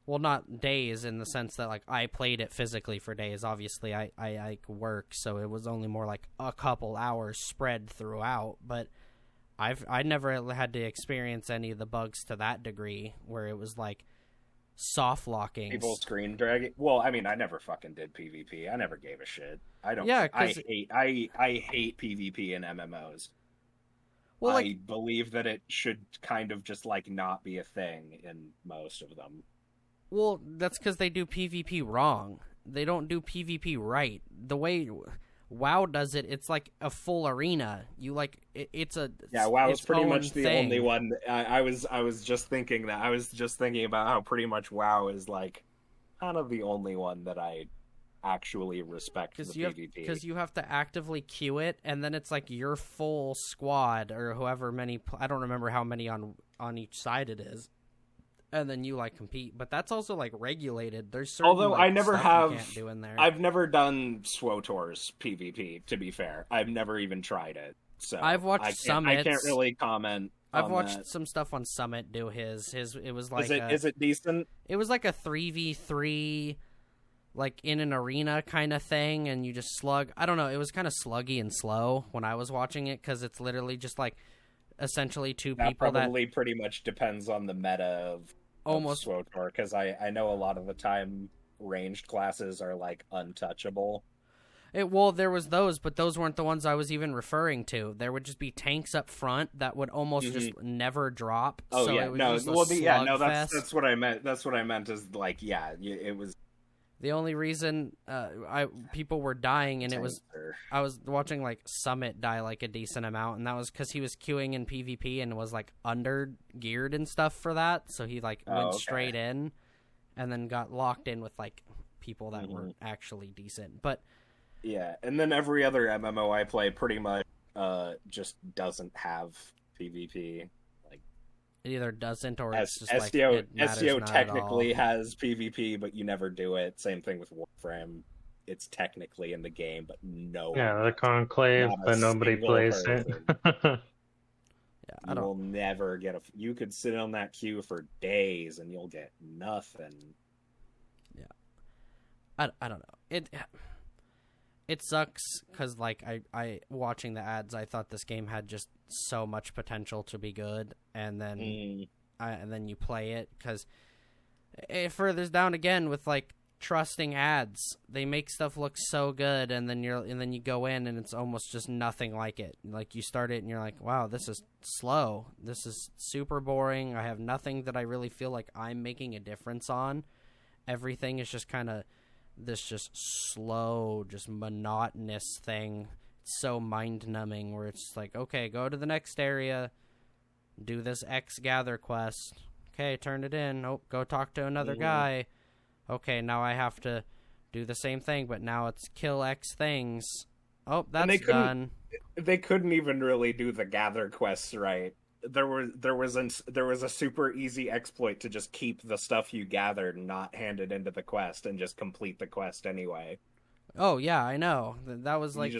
Well, not days in the sense that, like, I played it physically for days. Obviously, I work, so it was only more like a couple hours spread throughout. But I never had to experience any of the bugs to that degree where it was, like, soft locking. People screen dragging. Well, I mean, I never fucking did PvP. I never gave a shit. I don't. Yeah, I hate PvP in MMOs. Well, I believe that it should kind of just, like, not be a thing in most of them. Well, that's because they do PvP wrong. They don't do PvP right. The way WoW does it, it's like a full arena. You like it's a WoW is pretty much the only one. I was just thinking that. I was just thinking about how pretty much WoW is like kind of the only one that I actually respect the PvP. Because you have to actively queue it, and then it's like your full squad or however many. I don't remember how many on each side it is. and then you like compete. But that's also like regulated. There's certain Although like, I never stuff have, you can't do in there. I've never done SWOTOR's PvP. To be fair, I've never even tried it. So I've watched Summits. I can't really comment. I've watched some stuff on Summit do his. It was like is it decent? It was like a 3v3, like in an arena kind of thing, and you just slug. I don't know. It was kind of sluggy and slow when I was watching it because it's literally just like essentially two people that probably pretty much depends on the meta of almost SWOTOR, because I know a lot of the time ranged classes are like untouchable. Well, there was those, but those weren't the ones I was even referring to. There would just be tanks up front that would almost just never drop. Oh so yeah, it was no, just a well, that's what I meant. That's what I meant is like, yeah, it was. The only reason people were dying, and I was watching like Summit die like a decent amount, and that was because he was queuing in PvP and was like under geared and stuff for that, so he like went straight in, and then got locked in with like people that were actually decent, but. Yeah, and then every other MMO I play pretty much just doesn't have PvP. Like it either doesn't or it's just SEO, like it SEO technically has PvP, but you never do it. Same thing with Warframe. It's technically in the game, but no. Yeah, the Conclave, but nobody plays it. Yeah, you will never get a. You could sit on that queue for days and you'll get nothing. Yeah, I don't know. It sucks because, like, I watching the ads, I thought this game had just so much potential to be good, and then you play it because it furthers down again with like trusting ads. They make stuff look so good, and then you go in and it's almost just nothing like it. Like you start it and you're like, wow, this is slow. This is super boring. I have nothing that I really feel like I'm making a difference on. Everything is just kind of this just slow, just monotonous thing. It's so mind-numbing where it's like, okay, go to the next area, do this X gather quest. Okay, turn it in. Oh, go talk to another guy. Okay, now I have to do the same thing, but now it's kill X things. Oh, that's done. They couldn't even really do the gather quests right. There was a super easy exploit to just keep the stuff you gathered and not hand it into the quest and just complete the quest anyway. Oh yeah, I know. That was like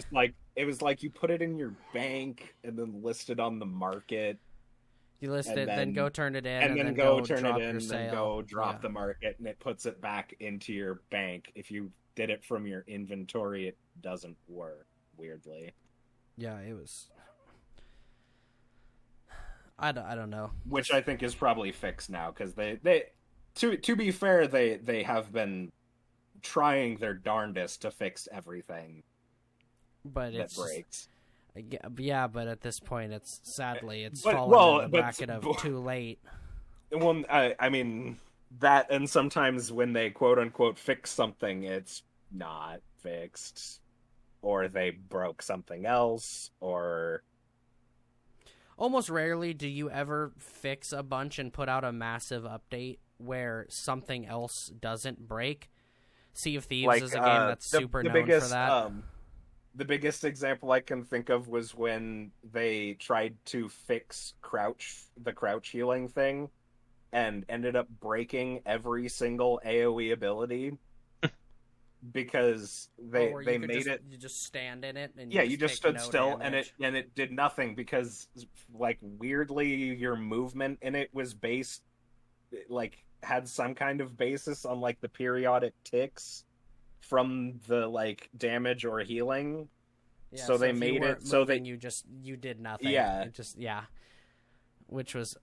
it was like you put it in your bank and then list it on the market. You list it, then go turn it in, and then go turn drop it in, your sale. then go drop the market, and it puts it back into your bank. If you did it from your inventory, it doesn't work. Weirdly. Yeah, it was. I don't know. Which I think is probably fixed now, because they to be fair, they have been trying their darndest to fix everything but that breaks. Yeah, but at this point, it's fallen in the bracket of too late. Well, I mean, that, and sometimes when they quote-unquote fix something, it's not fixed, or they broke something else, or... Almost rarely do you ever fix a bunch and put out a massive update where something else doesn't break. Sea of Thieves is a game that's super known for that. The biggest example I can think of was when they tried to fix the crouch healing thing and ended up breaking every single AoE ability because they made it. You just stand in it, and you just stood still, damage. and it did nothing because, like, weirdly your movement in it was based, like, had some kind of basis on like the periodic ticks from the like damage or healing. Yeah, so they made it so that you did nothing. Yeah, which was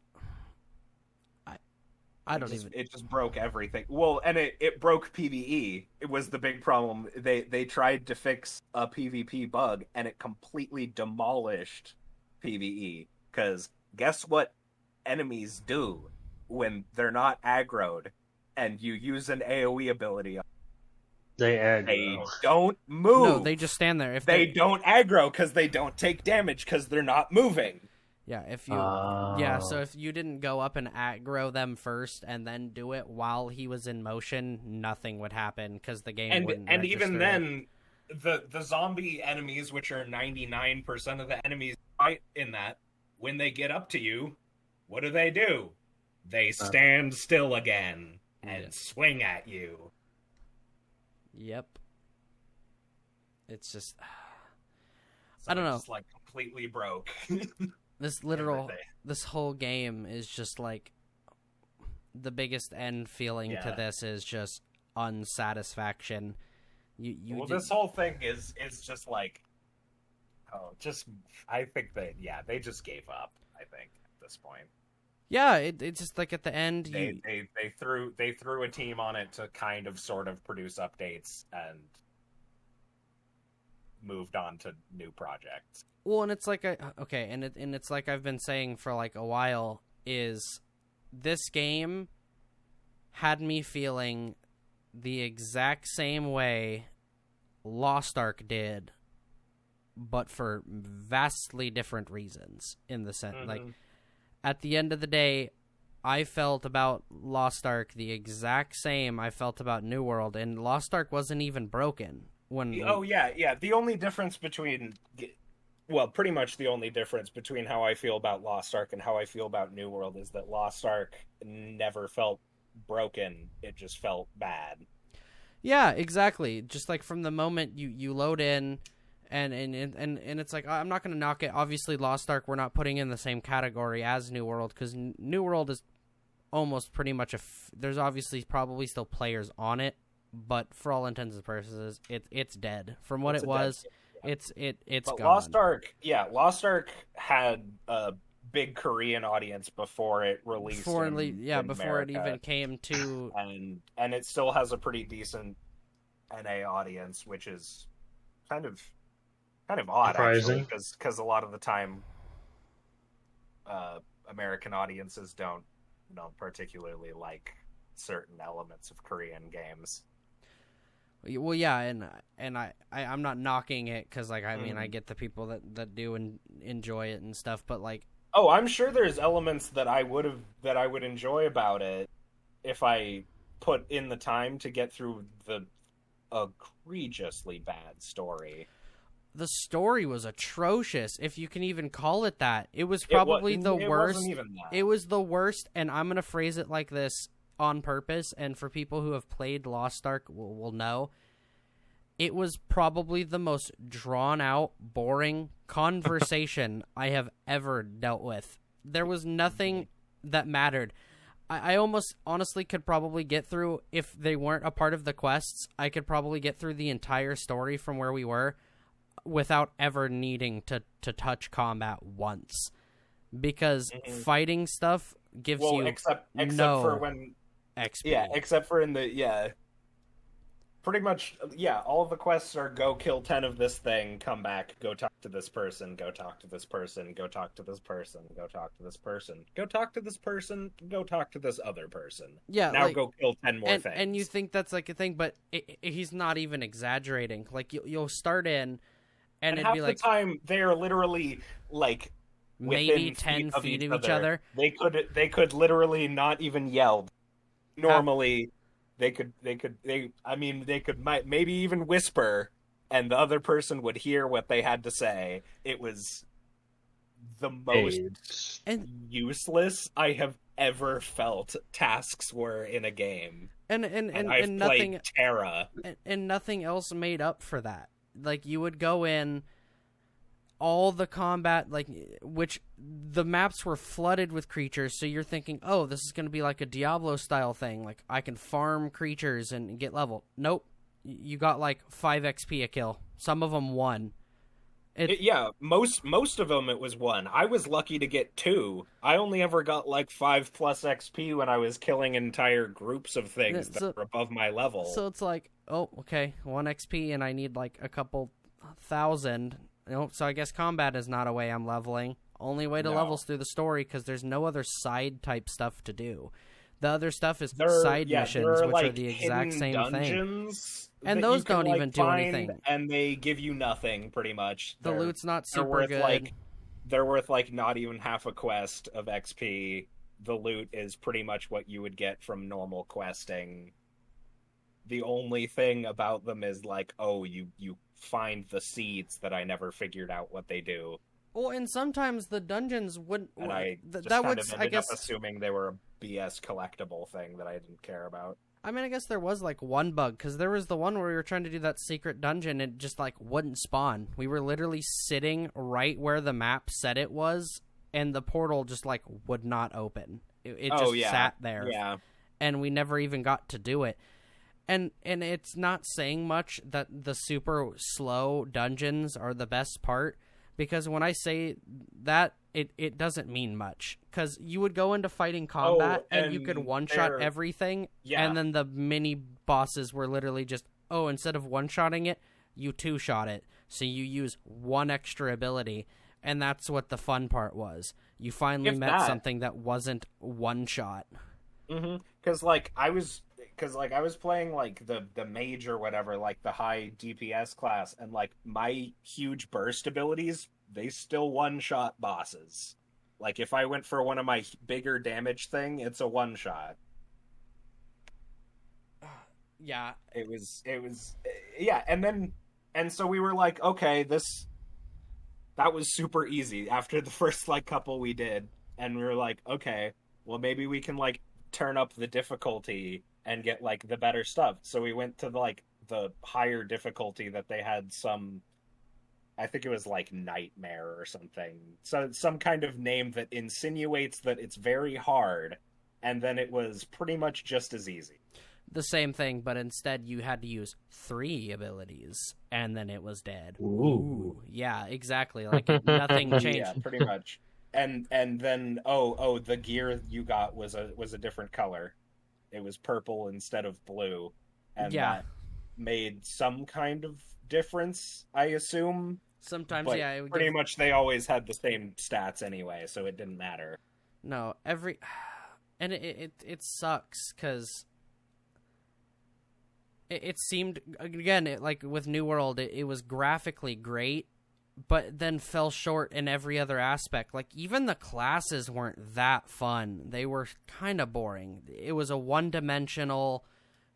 it just broke everything. Well, and it broke PvE. It was the big problem. They tried to fix a PvP bug and it completely demolished PvE, because guess what enemies do when they're not aggroed and you use an AoE ability? They don't move. No, they just stand there. If they don't aggro because they don't take damage because they're not moving. Yeah, so if you didn't go up and aggro them first and then do it while he was in motion, nothing would happen because the game wouldn't register even then, the zombie enemies, which are 99% of the enemies fight in that, when they get up to you, what do? They stand still again and swing at you. Yep. It's just... So I don't know. Just, like, completely broke. This whole game is just, like... The biggest end feeling to this is just unsatisfaction. This whole thing is just, like... I think they just gave up, I think, at this point. Yeah, it's just like at the end they threw a team on it to kind of sort of produce updates and moved on to new projects. Well, and it's like it's like I've been saying for like a while, is this game had me feeling the exact same way Lost Ark did, but for vastly different reasons in the sense like at the end of the day, I felt about Lost Ark the exact same I felt about New World, and Lost Ark wasn't even broken when the only difference between pretty much the only difference between how I feel about Lost Ark and how I feel about New World is that Lost Ark never felt broken, it just felt bad. Yeah, exactly. Just like from the moment you load in and it's like, I'm not going to knock it. Obviously, Lost Ark we're not putting in the same category as New World, because New World is almost pretty much there's obviously probably still players on it, but for all intents and purposes, it's dead. From what it was, it's gone. Lost Ark had a big Korean audience before it released. Before it even came to, and it still has a pretty decent NA audience, which is kind of odd, surprising. Actually, because a lot of the time, American audiences don't particularly like certain elements of Korean games. Well, yeah, and I'm not knocking it, because like I mean I get the people that do enjoy it and stuff, but like, oh, I'm sure there's elements that I would enjoy about it if I put in the time to get through the egregiously bad story. The story was atrocious, if you can even call it that. It was probably the worst. Wasn't even that. It was the worst, and I'm going to phrase it like this on purpose, and for people who have played Lost Ark will know. It was probably the most drawn-out, boring conversation I have ever dealt with. There was nothing that mattered. I almost honestly could probably get through, if they weren't a part of the quests, I could probably get through the entire story from where we were without ever needing to touch combat once, because fighting stuff gives you except no for when XP. Yeah, except for in the pretty much all of the quests are go kill 10 of this thing, come back, go talk to this person, go talk to this person, go talk to this person, go talk to this person, go talk to this person, go talk to this other person. Yeah, now like, go kill 10 more things. And you think that's like a thing, but he's not even exaggerating. Like you'll start in, and it'd half be like the time they're literally like maybe 10 feet of each other. They could literally not even yell. Normally, they could maybe even whisper, and the other person would hear what they had to say. It was the most useless I have ever felt tasks were in a game. And I've nothing played Terra. And nothing else made up for that. Like, you would go in, all the combat, like, which the maps were flooded with creatures, so you're thinking, oh, this is going to be like a Diablo-style thing. Like, I can farm creatures and get level. Nope. You got, like, 5 XP a kill. Some of them 1. Most of them it was 1. I was lucky to get 2. I only ever got, like, 5+ XP when I was killing entire groups of things that were above my level. So it's like, oh, okay, 1 XP, and I need, like, a couple thousand. So I guess combat is not a way I'm leveling. Only way to level's through the story, because there's no other side type stuff to do. The other stuff is side missions, which are the exact same thing. And those don't even do anything. And they give you nothing, pretty much. The loot's not super good. They're worth, like, not even half a quest of XP. The loot is pretty much what you would get from normal questing. The only thing about them is, like, oh, you find the seeds that I never figured out what they do. Well, and sometimes the dungeons wouldn't. And I that would, I guess, assuming they were BS collectible thing that I didn't care about. I mean, I guess there was like one bug, because there was the one where we were trying to do that secret dungeon and it just like wouldn't spawn. We were literally sitting right where the map said it was, and the portal just like would not open. It just sat there. Yeah. And we never even got to do it. And it's not saying much that the super slow dungeons are the best part, because when I say that, it doesn't mean much, because you would go into fighting combat and you could one-shot everything, and then the mini bosses were literally just, instead of one-shotting it, you two-shot it, so you use one extra ability, and that's what the fun part was. You finally met something that wasn't one-shot. Because I was playing like the mage or whatever, like the high DPS class, and like my huge burst abilities, they still one-shot bosses. Like if I went for one of my bigger damage thing, it's a one-shot. Yeah. It was and so we were like, okay, that was super easy after the first like couple we did, and we were like, okay, well maybe we can like turn up the difficulty and get like the better stuff. So we went to like the higher difficulty that they had some, I think it was like Nightmare or something. So some kind of name that insinuates that it's very hard, and then it was pretty much just as easy. The same thing, but instead you had to use 3 abilities, and then it was dead. Ooh. Yeah, exactly. Like nothing changed. Yeah, pretty much. And then the gear you got was a different color. It was purple instead of blue, and that made some kind of difference, I assume. Sometimes, but yeah. It would pretty much they always had the same stats anyway, so it didn't matter. No, and it sucks, because it seemed, again, like with New World, it was graphically great, but then fell short in every other aspect. Like, even the classes weren't that fun. They were kind of boring. It was a one-dimensional,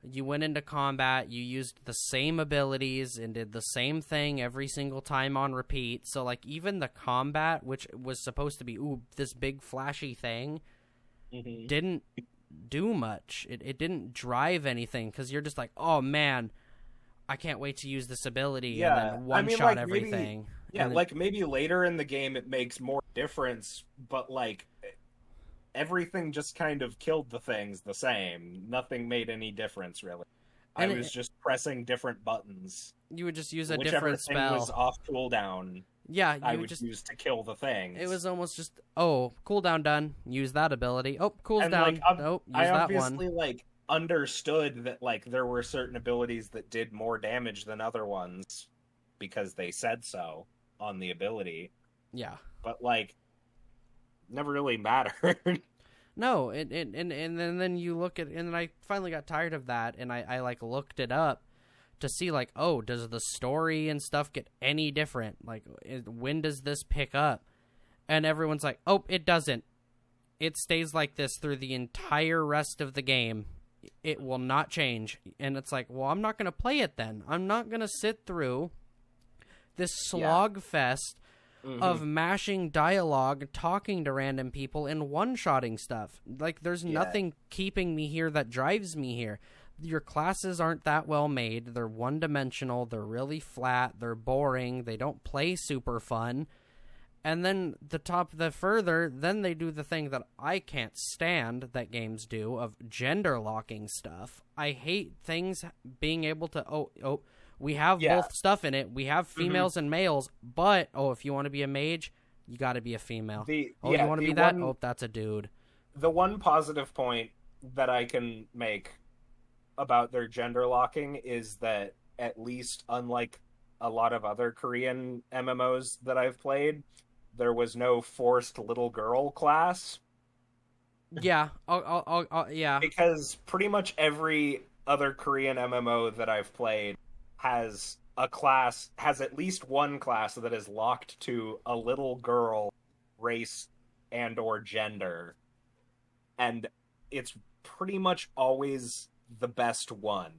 you went into combat, you used the same abilities and did the same thing every single time on repeat. So, like, even the combat, which was supposed to be, this big flashy thing, didn't do much. It didn't drive anything, because you're just like, oh, man, I can't wait to use this ability, and then one-shot everything. Maybe later in the game it makes more difference, but, like, everything just kind of killed the things the same. Nothing made any difference, really. I was just pressing different buttons. You would just use a Whichever different spell. thing was off cooldown, yeah, I would just use to kill the things. It was almost just, cooldown done, use that ability. Oh, cools down, use that one. I obviously, like, understood that like there were certain abilities that did more damage than other ones because they said so on the ability. Yeah. But like never really mattered. No, and then you look at, and then I finally got tired of that, and I like looked it up to see like, does the story and stuff get any different? Like, when does this pick up? And everyone's like, it doesn't. It stays like this through the entire rest of the game. It will not change. And it's like, well, I'm not going to play it then. I'm not going to sit through this slog fest of mashing dialogue, talking to random people, and one-shotting stuff. Like, there's nothing keeping me here that drives me here. Your classes aren't that well made. They're one-dimensional. They're really flat. They're boring. They don't play super fun. And then then they do the thing that I can't stand that games do of gender locking stuff. I hate things being able to, we have both stuff in it. We have females and males, but, if you want to be a mage, you got to be a female. You want to be that? That's a dude. The one positive point that I can make about their gender locking is that, at least unlike a lot of other Korean MMOs that I've played, there was no forced little girl class. Yeah, yeah. Because pretty much every other Korean MMO that I've played has at least one class that is locked to a little girl race and or gender. And it's pretty much always the best one,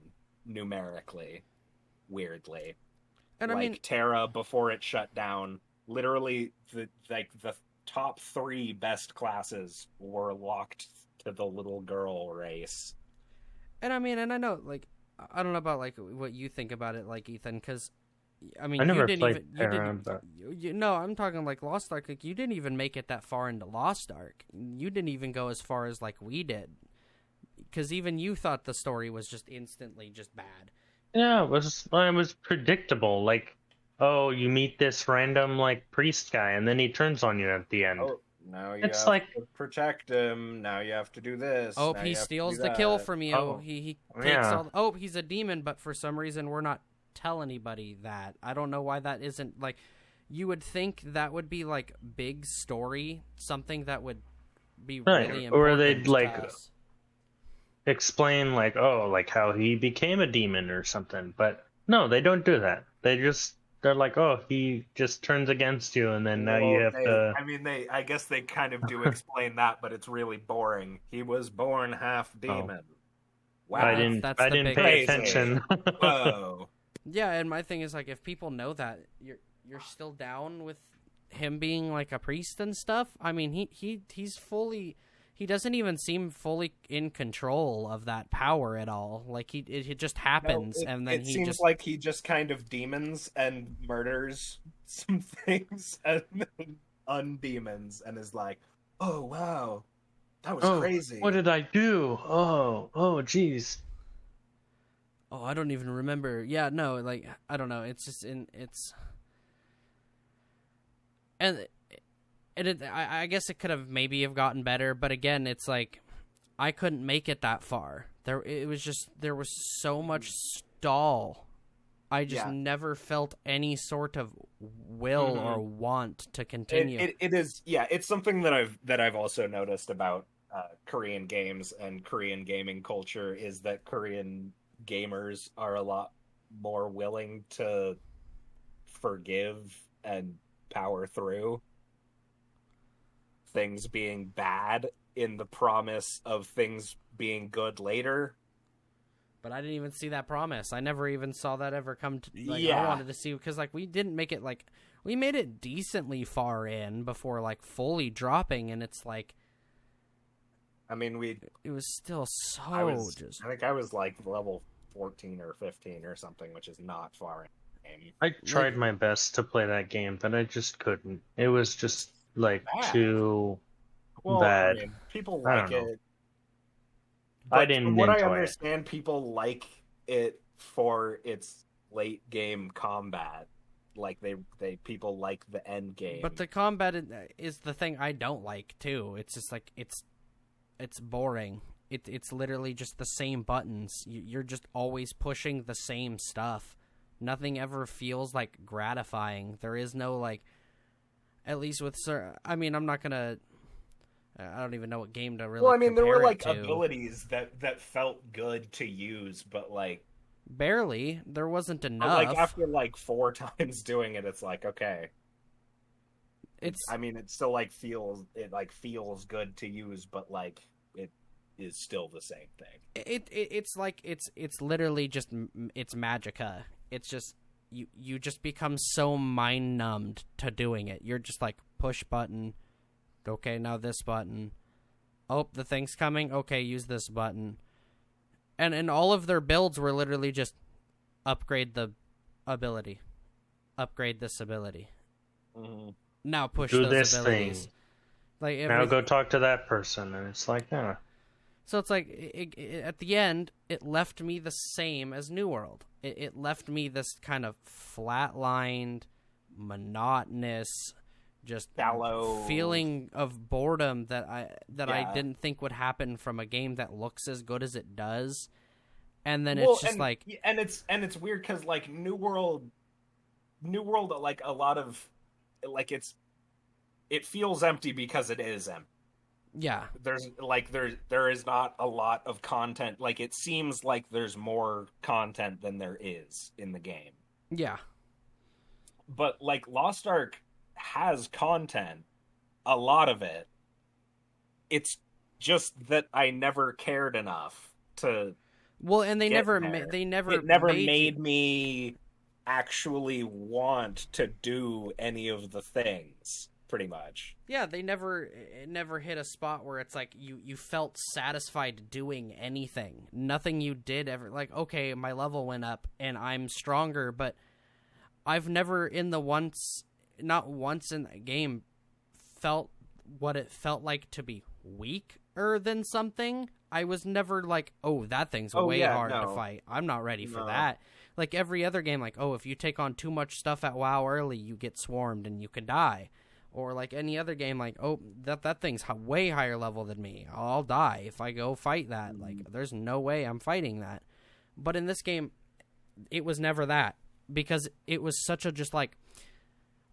numerically, weirdly. And like, I mean, Terra, before it shut down, literally the top 3 best classes were locked to the little girl race. And I mean, and I know, like, I don't know about like what you think about it, like Ethan, because I mean, I never you didn't played even, Terra, but no, I'm talking like Lost Ark. Like, you didn't even make it that far into Lost Ark. You didn't even go as far as like we did, because even you thought the story was just instantly just bad. yeah, it was predictable. Like, oh, you meet this random like priest guy, and then he turns on you at the end. Oh, now you It's have like, to protect him. Now you have to do this. Oh, Now he you have to steals do the kill that. from you. Oh, He takes yeah. all. Oh, he's a demon, but for some reason we're not tell anybody that. I don't know why that isn't like. You would think that would be like big story, something that would be Right, really or important. they'd to like us. explain like, oh, like how he became a demon or something. But no, they don't do that. They're like, oh, he just turns against you, and then now you Well, have to. I guess they kind of do explain that, but it's really boring. He was born half Oh, demon. Yeah, I Wow. didn't. that's I the didn't big pay Crazy. attention. Whoa. Yeah, and my thing is like, if people know that, you're still down with him being like a priest and stuff. I mean, he's fully. He doesn't even seem fully in control of that power at all. Like it just happens, and then it he seems just like he just kind of demons and murders some things and then undemons and is like, oh wow, that was Oh, crazy. what did I do? Jeez. Oh, I don't even remember. Yeah, no, like I don't know. It's just and I guess it could have maybe have gotten better, but again, it's like I couldn't make it that far. There was so much stall. I just Yeah. never felt any sort of will or want to continue. It is, yeah, it's something that I've also noticed about Korean games and Korean gaming culture is that Korean gamers are a lot more willing to forgive and power through things being bad in the promise of things being good later. But I didn't even see that promise. I never even saw that ever come to. Like, Yeah. I wanted to see because like we didn't make it like we made it decently far in before like fully dropping, and it's like I mean, it was still so I just. think I was like level 14 or 15 or something, which is not far in the game. I tried my best to play that game, but I just couldn't. It was just like Bad. too Well, bad. I mean, people I like don't know. it. I But didn't from what I enjoy it. understand, people like it for its late game combat. Like people like the end game. But the combat is the thing I don't like too. It's just like it's boring. It's literally just the same buttons. You're just always pushing the same stuff. Nothing ever feels like gratifying. There is no like, at least with I mean, I'm not gonna. I don't even know what game to really. Well, I mean, there were compare it like to. abilities that felt good to use, but like barely. There wasn't enough. like after like 4 times doing it, it's like okay. I mean, it still feels good to use, but like it is still the same thing. It's like it's literally just it's Magica. It's just you just become so mind numbed to doing it. You're just like push button. Okay, now this button. Oh, the thing's coming. Okay, use this button. And all of their builds were literally just upgrade the ability, upgrade this ability. Mm-hmm. Now push Do those this abilities. thing. Like Now go talk to that person, and it's like, yeah. So it's like at the end, it left me the same as New World. It left me this kind of flatlined, monotonous, just shallow feeling of boredom that I didn't think would happen from a game that looks as good as it does. And then it's just it's weird because like New World, like a lot of like it feels empty because it is empty. Yeah. There is not a lot of content. Like it seems like there's more content than there is in the game. Yeah. But like Lost Ark has content, a lot of it. It's just that I never cared enough to. Well, and it never made me actually want to do any of the things. pretty much. Yeah, it never hit a spot where it's like you felt satisfied doing anything. Nothing you did ever, like, okay, my level went up and I'm stronger, but I've never not once in a game felt what it felt like to be weaker than something. I was never like, oh, that thing's way hard to fight. I'm not ready for that. Like every other game, like, oh, if you take on too much stuff at WoW early, you get swarmed and you can die. Or like any other game, like, oh, that thing's way higher level than me. I'll die if I go fight that. Like, there's no way I'm fighting that. But in this game, it was never that. Because it was such a just, like,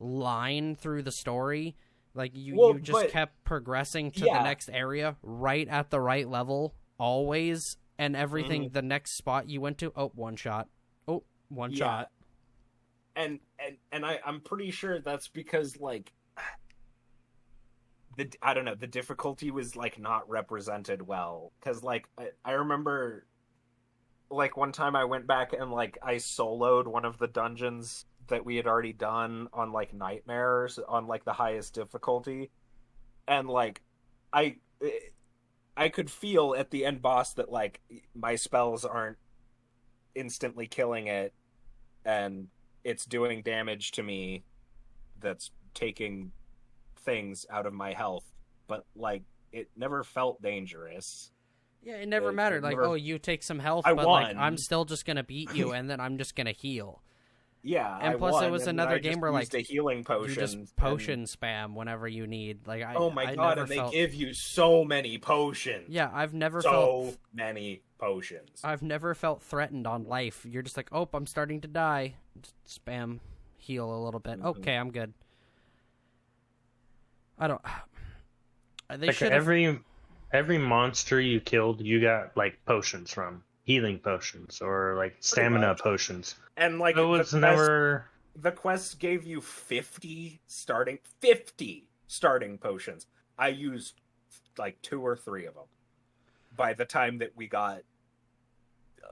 line through the story. Like, you just kept progressing to the next area right at the right level, always. And everything, the next spot you went to, oh, one shot. Oh, one shot. And I'm pretty sure that's because, like, I don't know, the difficulty was, like, not represented well. Because, like, I remember, like, one time I went back and, like, I soloed one of the dungeons that we had already done on, like, nightmares on, like, the highest difficulty. And, like, I could feel at the end boss that, like, my spells aren't instantly killing it, and it's doing damage to me that's taking things out of my health, but, like, it never felt dangerous. Yeah, it never mattered. Like, oh, you take some health, I but won. Like, I'm still just gonna beat you, and then I'm just gonna heal. Yeah, and plus won, it was another game where, like, a healing potion, you just potion spam whenever you need. Like, oh my god, and they give you so many potions. Yeah, I've never felt many potions. I've never felt threatened on life. You're just like, oh, I'm starting to die. Just spam, heal a little bit. Okay, I'm good. I don't. They like should every monster you killed, you got, like, potions from. Healing potions or, like, stamina potions. And, like, it was never... The quest gave you 50 starting potions. I used, like, 2 or 3 of them by the time that we got,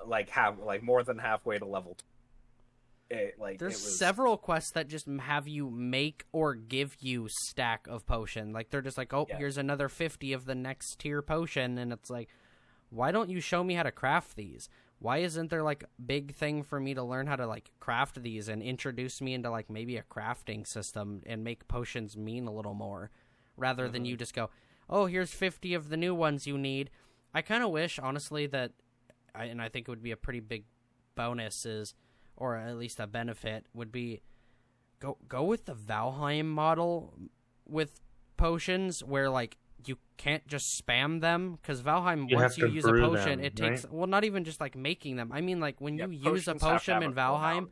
like, more than halfway to level 2. There's several quests that just have you make or give you stack of potion. Like, they're just like, oh, here's another 50 of the next tier potion, and it's like, why don't you show me how to craft these? Why isn't there, like, a big thing for me to learn how to, like, craft these and introduce me into, like, maybe a crafting system and make potions mean a little more, rather than you just go, oh, here's 50 of the new ones you need. I kind of wish, honestly, that, and I think it would be a pretty big bonus is, or at least a benefit, would be go with the Valheim model with potions where, like, you can't just spam them, because Valheim, once you use a potion, it takes, right? Well, not even just, like, making them. I mean, like, when you use a potion in Valheim,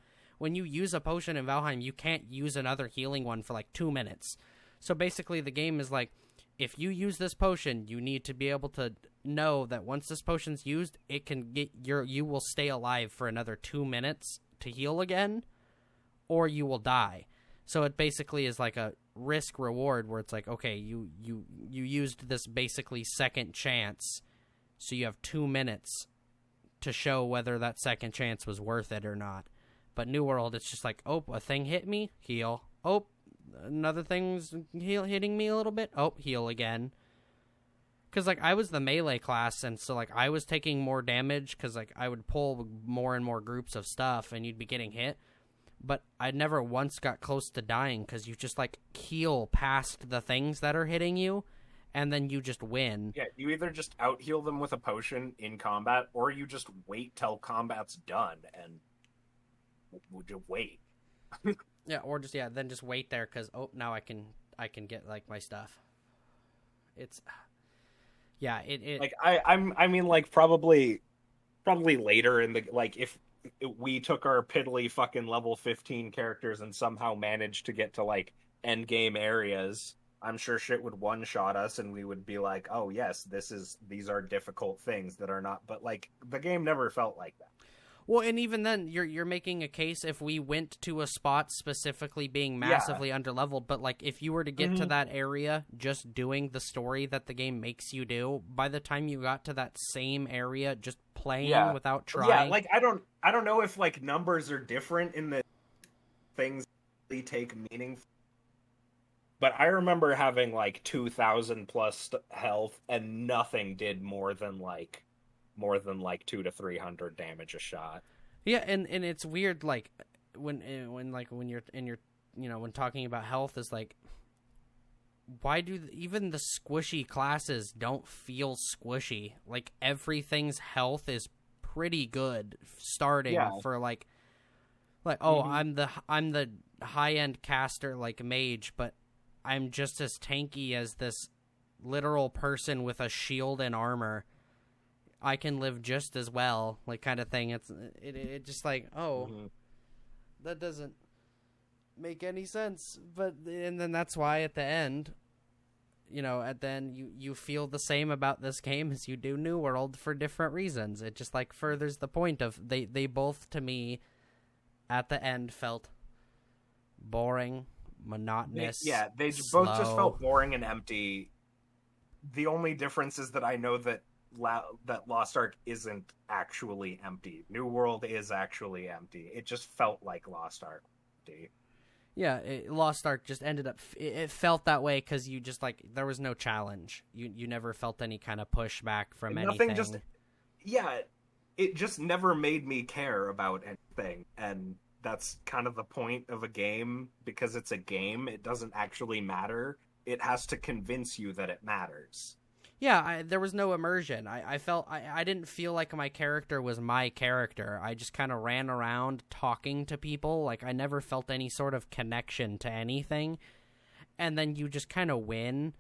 you can't use another healing one for, like, 2 minutes. So basically the game is like, if you use this potion, you need to be able to know that once this potion's used, it can get you will stay alive for another 2 minutes to heal again, or you will die. So it basically is like a risk reward where it's like, okay, you used this basically second chance, so you have 2 minutes to show whether that second chance was worth it or not. But New World, it's just like, oh, a thing hit me, heal. Oh, another thing's hitting me a little bit, oh, heal again. Because, like, I was the melee class, and so, like, I was taking more damage because, like, I would pull more and more groups of stuff and you'd be getting hit. But I never once got close to dying because you just, like, heal past the things that are hitting you, and then you just win. Yeah, you either just out-heal them with a potion in combat, or you just wait till combat's done, and would you wait? Yeah, or just, then just wait there because, oh, now I can get, like, my stuff. It's... Yeah, it like I mean, like, probably later in the, like, if we took our piddly fucking level 15 characters and somehow managed to get to, like, end game areas, I'm sure shit would one shot us and we would be like, oh yes, these are difficult things that are not, but, like, the game never felt like that. Well, and even then, you're making a case if we went to a spot specifically being massively underleveled, but, like, if you were to get to that area just doing the story that the game makes you do, by the time you got to that same area just playing without trying... Yeah, like, I don't know if, like, numbers are different in the things they take meaning, but I remember having like 2,000 plus health, and nothing did more than like 2 to 300 damage a shot. Yeah, and it's weird, like when you're in your, when talking about health, is like, why do even the squishy classes don't feel squishy? Like everything's health is pretty good starting for like I'm the high end caster like mage, but I'm just as tanky as this literal person with a shield and armor. I can live just as well, like kind of thing. It just like, that doesn't make any sense. And then that's why at the end, you feel the same about this game as you do New World for different reasons. It just like furthers the point of they both, to me, at the end felt boring, monotonous. They slow. both just felt boring and empty. The only difference is that I know that Lost Ark isn't actually empty. New World is actually empty. It just felt like Lost Ark empty. Yeah, Lost Ark just ended up. It felt that way because you just like there was no challenge. You never felt any kind of pushback from anything. It just never made me care about anything, and that's kind of the point of a game. Because it's a game, it doesn't actually matter. It has to convince you that it matters. Yeah, there was no immersion. I felt I didn't feel like my character was my character. I just kind of ran around talking to people. Like I never felt any sort of connection to anything. And then you just kind of win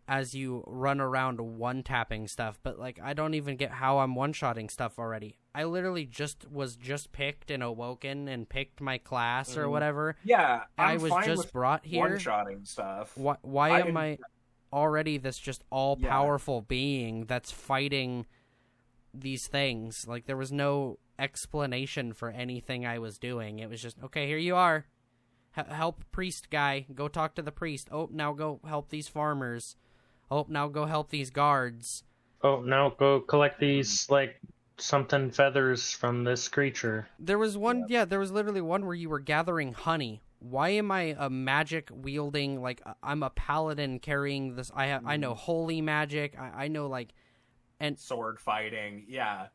as you run around one-tapping stuff. But like I don't even get how I'm one-shotting stuff already. I literally was picked and awoken and picked my class or whatever. Yeah, I was just brought here. One-shotting stuff. Why am I already this just all-powerful being that's fighting these things? Like there was no explanation for anything I was doing. It was just, okay, here you are. Help priest guy. Go talk to the priest. Oh, now go help these farmers. Oh, now go help these guards. Oh, now go collect these, like, something feathers from this creature. There was one, there was literally one where you were gathering honey. Why am I a magic wielding, like, I'm a paladin carrying this, I know holy magic, I know, like, and sword fighting,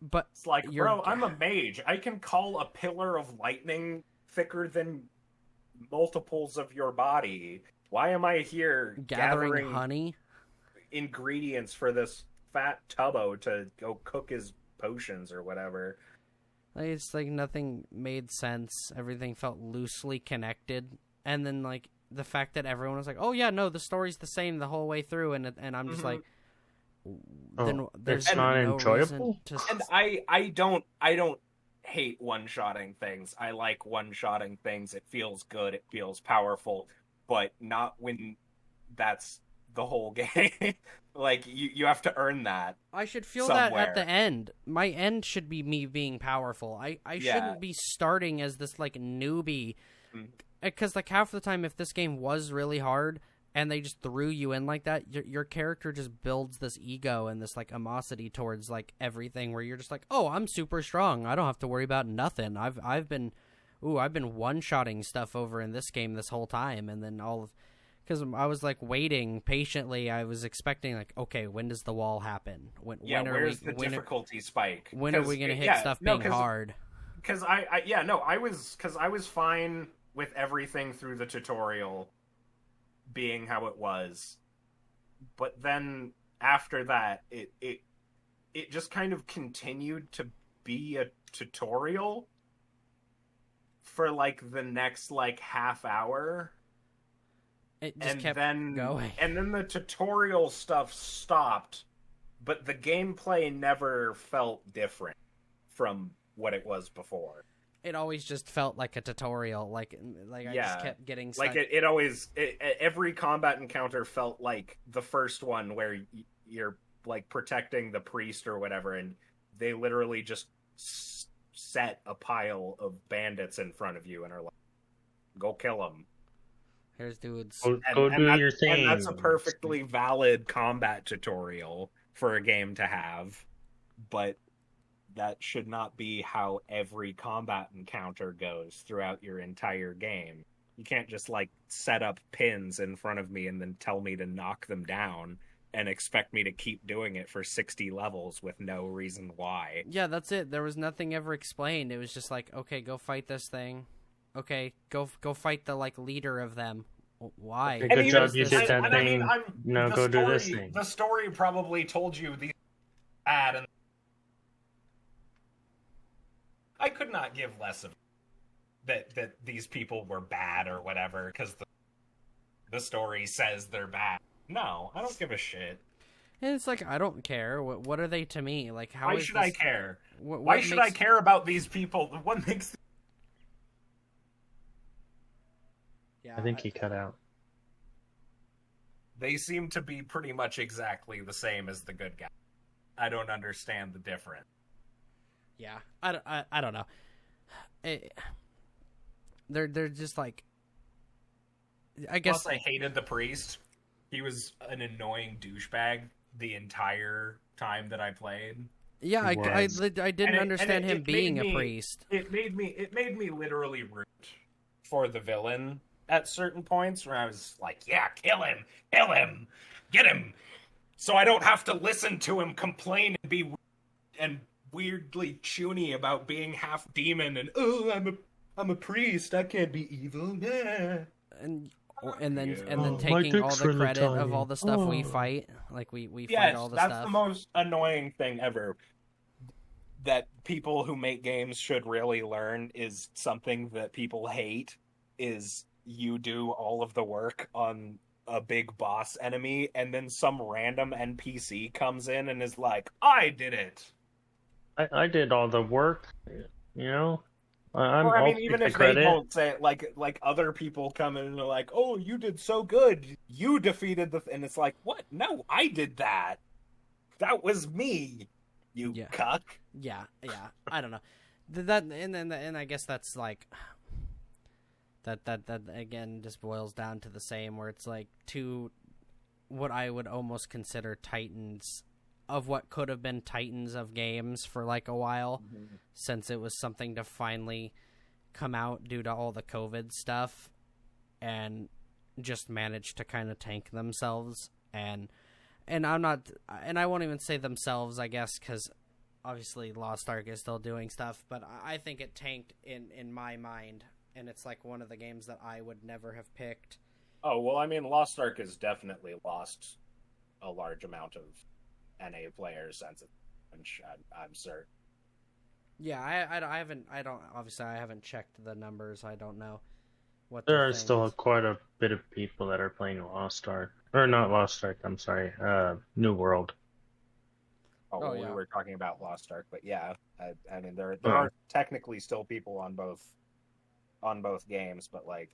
but it's like, bro, I'm a mage. I can call a pillar of lightning thicker than multiples of your body. Why am I here gathering honey? Ingredients for this fat tubbo to go cook his potions or whatever? It's like nothing made sense. Everything felt loosely connected, and then like the fact that everyone was like, "Oh yeah, no, the story's the same the whole way through," and I'm just like, then there's it's not no enjoyable. And I don't hate one-shotting things. I like one-shotting things. It feels good. It feels powerful, but not when that's the whole game. Like you have to earn that. I should feel somewhere. that at the end. My end should be me being powerful. I shouldn't be starting as this like newbie. Because like half the time, if this game was really hard and they just threw you in like that, your character just builds this ego and this like animosity towards like everything, where you're just like, oh, I'm super strong. I don't have to worry about nothing. I've been one-shotting stuff over in this game this whole time, and then because I was like waiting patiently. I was expecting like, okay, when does the wall happen? Where's the difficulty spike? When are we gonna hit stuff being hard? Because I was fine with everything through the tutorial being how it was, but then after that, it just kind of continued to be a tutorial for like the next like half hour. It just kept going. And then the tutorial stuff stopped, but the gameplay never felt different from what it was before. It always just felt like a tutorial. Like I just kept getting stuck. Like every combat encounter felt like the first one where you're like protecting the priest or whatever, and they literally just set a pile of bandits in front of you and are like, go kill them. Here's dudes. Go do your thing. And that's a perfectly valid combat tutorial for a game to have, but that should not be how every combat encounter goes throughout your entire game. You can't just like set up pins in front of me and then tell me to knock them down and expect me to keep doing it for 60 levels with no reason why. Yeah, that's it. There was nothing ever explained. It was just like, okay, go fight this thing. Okay, go fight the like leader of them. Why? Okay, good job, you did that and I mean, thing. Now go do this thing. The story probably told you these bad, and I could not give less of that these people were bad or whatever because the story says they're bad. No, I don't give a shit. And it's like, I don't care. What are they to me? Like, how? Why is should this... I care? What Why should I care about these people? What makes? Yeah, I think he cut out. They seem to be pretty much exactly the same as the good guy. I don't understand the difference. Yeah, I don't know. They're just like, I guess. Plus, I hated the priest. He was an annoying douchebag the entire time that I played. Yeah, I didn't understand him being a priest. It made me literally root for the villain at certain points where I was like, yeah, kill him, get him, so I don't have to listen to him complain and be weirdly chuny about being half demon and I'm a priest, I can't be evil. Yeah. And then taking all the credit of all the stuff we fight, like we fight all the stuff. Yes, that's the most annoying thing ever. That people who make games should really learn is something that people hate is you do all of the work on a big boss enemy and then some random NPC comes in and is like, I did it. I did all the work, you know? Even if they don't say it, like other people come in and are like, oh, you did so good. You defeated and it's like, what? No, I did that. That was me. You cuck. Yeah. I don't know. And I guess that's like that again just boils down to the same, where it's like two what I would almost consider titans of what could have been titans of games for like a while, since it was something to finally come out due to all the COVID stuff, and just managed to kind of tank themselves. And I'm not, and I won't even say themselves, I guess, because obviously Lost Ark is still doing stuff, but I think it tanked in my mind, and it's like one of the games that I would never have picked. Oh, well, I mean, Lost Ark has definitely lost a large amount of NA players since it, I'm certain. Yeah, I haven't checked the numbers. I don't know what there are still quite a bit of people that are playing Lost Ark, or not Lost Ark. I'm sorry, New World. Oh, yeah. We were talking about Lost Ark, but yeah, I mean there are technically still people on both games, but like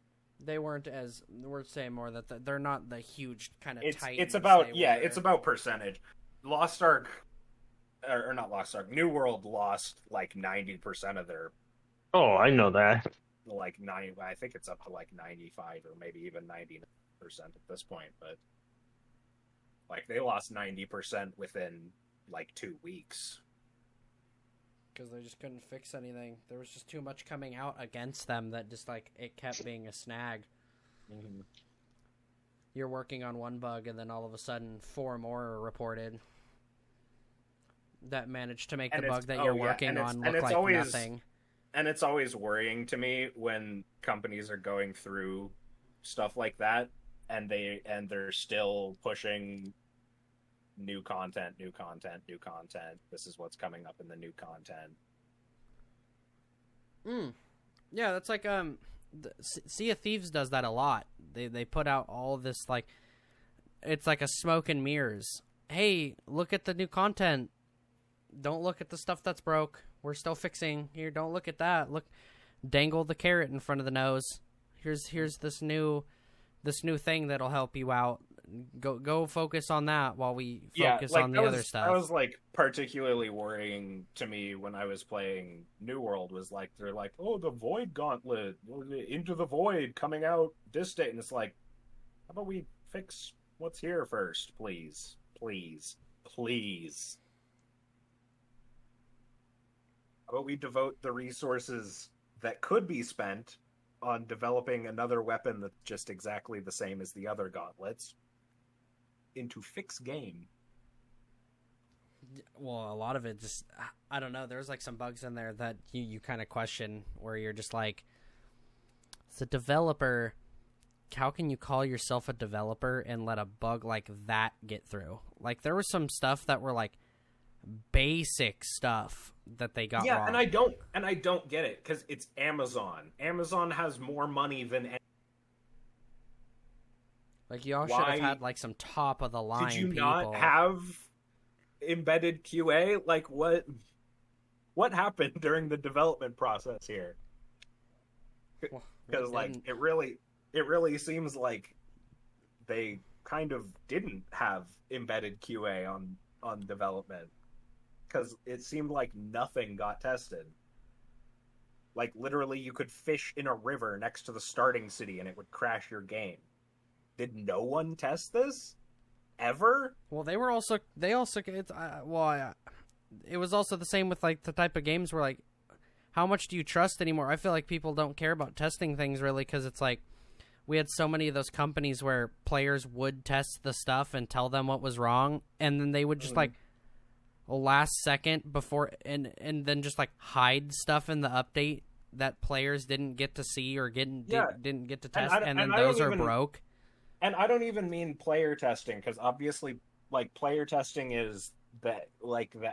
they weren't as we're saying more that they're not the huge kind of tight. It's about it's about percentage. Lost Ark, or not Lost Ark, New World lost like 90% of their. Oh, I know that. Like 90, I think it's up to like 95 or maybe even 90% at this point, but like they lost 90% within like 2 weeks. Because they just couldn't fix anything. There was just too much coming out against them that just like it kept being a snag. Mm-hmm. You're working on one bug and then all of a sudden 4 more are reported that managed to make the bug that you're working on look like nothing. And it's always worrying to me when companies are going through stuff like that and they're still pushing new content. This is what's coming up in the new content. Yeah, that's like Sea of Thieves does that a lot. They put out all this like it's like a smoke and mirrors. Hey, look at the new content. Don't look at the stuff that's broke. We're still fixing. Here, don't look at that. Look, dangle the carrot in front of the nose. Here's this new thing that'll help you out. Go focus on that while we focus on the other stuff. That was like particularly worrying to me when I was playing New World. Was like they're like, oh, the Void Gauntlet, Into the Void coming out this date, and it's like, how about we fix what's here first, please. How about we devote the resources that could be spent on developing another weapon that's just exactly the same as the other gauntlets into fix game. Well, a lot of it just, I don't know. There's like some bugs in there that you kind of question, where you're just like, as a developer, how can you call yourself a developer and let a bug like that get through? Like, there was some stuff that were like basic stuff that they got wrong. and I don't get it, because it's Amazon. Amazon has more money than like, y'all should have had like some top of the line. Did you people. not have embedded QA? Like, what happened during the development process here? Because like it really seems like they kind of didn't have embedded QA on development, because it seemed like nothing got tested. Like, literally, you could fish in a river next to the starting city and it would crash your game. Did no one test this ever? Well, it was also the same with like the type of games where like, how much do you trust anymore? I feel like people don't care about testing things really, because it's like, we had so many of those companies where players would test the stuff and tell them what was wrong, and then they would just like last second before and then just like hide stuff in the update that players didn't get to see or didn't get to test, and then those are broke. And I don't even mean player testing, because obviously, like, player testing is the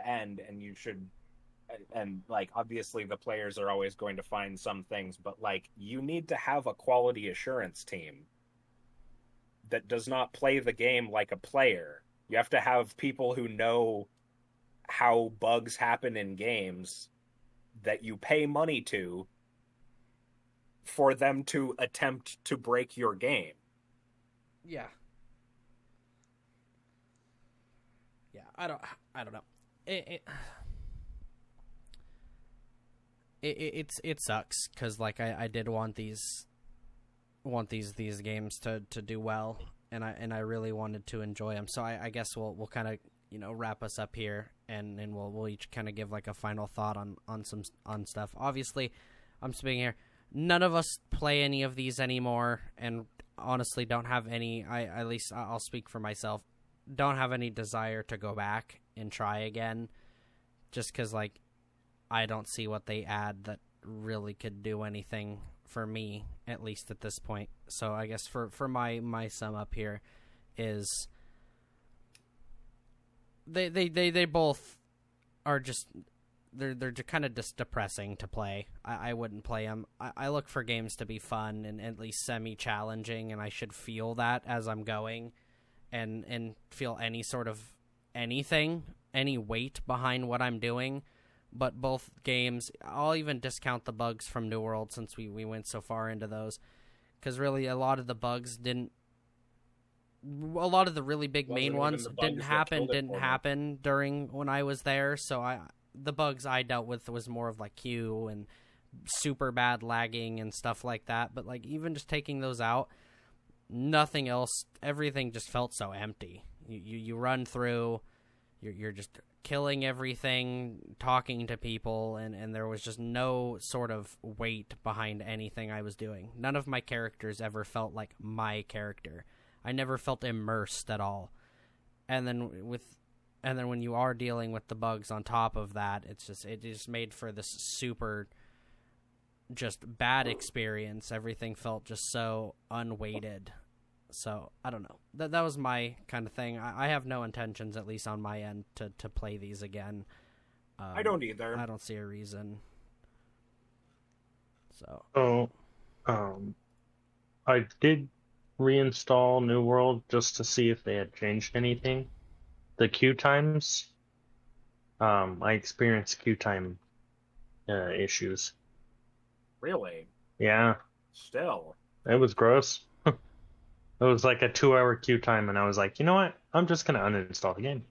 end, and you should, and like, obviously the players are always going to find some things, but like, you need to have a quality assurance team that does not play the game like a player. You have to have people who know how bugs happen in games that you pay money to, for them to attempt to break your game. Yeah. I don't know. It sucks, because like I did want these games to do well, and I really wanted to enjoy them. So I guess we'll kind of, wrap us up here, and we'll each kind of give like a final thought on stuff. Obviously, I'm speaking here. None of us play any of these anymore, and honestly don't have any, at least I'll speak for myself, don't have any desire to go back and try again, just because like I don't see what they add that really could do anything for me, at least at this point. So I guess for my sum up here is they both are just, they're kind of just depressing to play. I wouldn't play them. I look for games to be fun and at least semi-challenging, and I should feel that as I'm going, and feel any sort of anything, any weight behind what I'm doing. But both games, I'll even discount the bugs from New World, since we went so far into those, because really a lot of the bugs didn't, a lot of the really big main ones didn't happen during when I was there. So the bugs I dealt with was more of like queue and super bad lagging and stuff like that. But like, even just taking those out, nothing else, everything just felt so empty. You run through, you're just killing everything, talking to people, and there was just no sort of weight behind anything I was doing. None of my characters ever felt like my character. I never felt immersed at all. And then when you are dealing with the bugs on top of that, it just made for this super just bad experience. Everything felt just so unweighted. So I don't know. That was my kind of thing. I have no intentions, at least on my end, to play these again. I don't either. I don't see a reason. So, I did reinstall New World just to see if they had changed anything. The queue times, I experienced queue time issues. Really? Yeah. Still. It was gross. It was like a 2-hour queue time, and I was like, you know what? I'm just going to uninstall the game.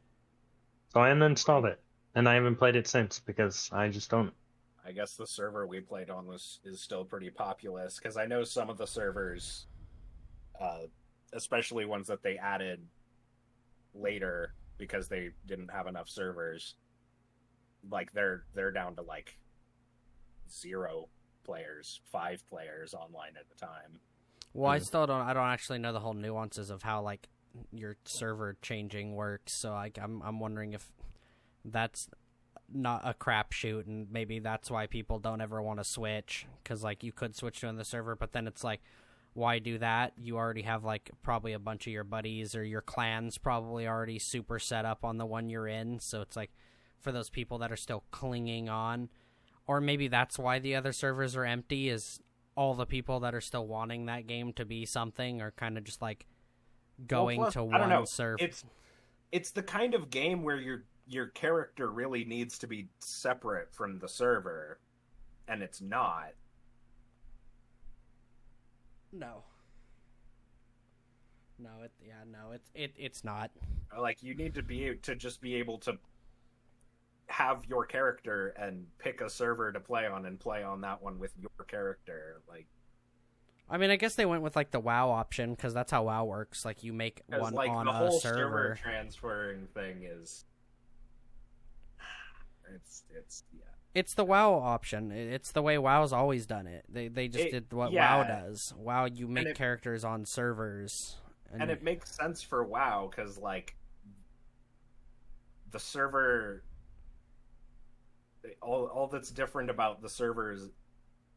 So I uninstalled it, and I haven't played it since, because I just don't. I guess the server we played on is still pretty populous, because I know some of the servers, especially ones that they added later because they didn't have enough servers, like they're down to like 0 players, 5 players online at a time. Well, I don't actually know the whole nuances of how like your server changing works. So like I'm wondering if that's not a crapshoot, and maybe that's why people don't ever want to switch, because like you could switch to another server, but then it's like, why do that? You already have like probably a bunch of your buddies or your clans probably already super set up on the one you're in, so it's like for those people that are still clinging on, or maybe that's why the other servers are empty, is all the people that are still wanting that game to be something are kind of just like going to one server. It's the kind of game where your character really needs to be separate from the server, and it's not. No, it's not. Like, you need to just be able to have your character and pick a server to play on and play on that one with your character. Like, I mean, I guess they went with like the WoW option, because that's how WoW works. Like, you make one like, on the whole a server. server transferring thing is it's yeah. It's the WoW option. It's the way WoW's always done it. They just did what WoW does. WoW, you make characters on servers. And it makes sense for WoW, because, like, the server... All that's different about the servers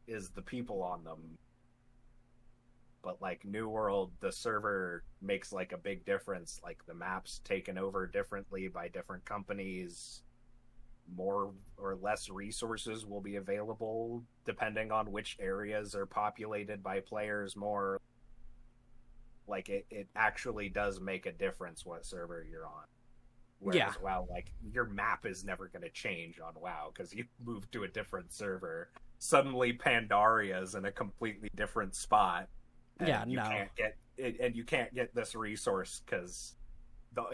is the people on them. But, like, New World, the server makes, like, a big difference. Like, the map's taken over differently by different companies. More or less resources will be available depending on which areas are populated by players more. Like, it actually does make a difference what server you're on. Whereas WoW, like, your map is never going to change on WoW because you move to a different server. Suddenly Pandaria's in a completely different spot. And you can't get this resource because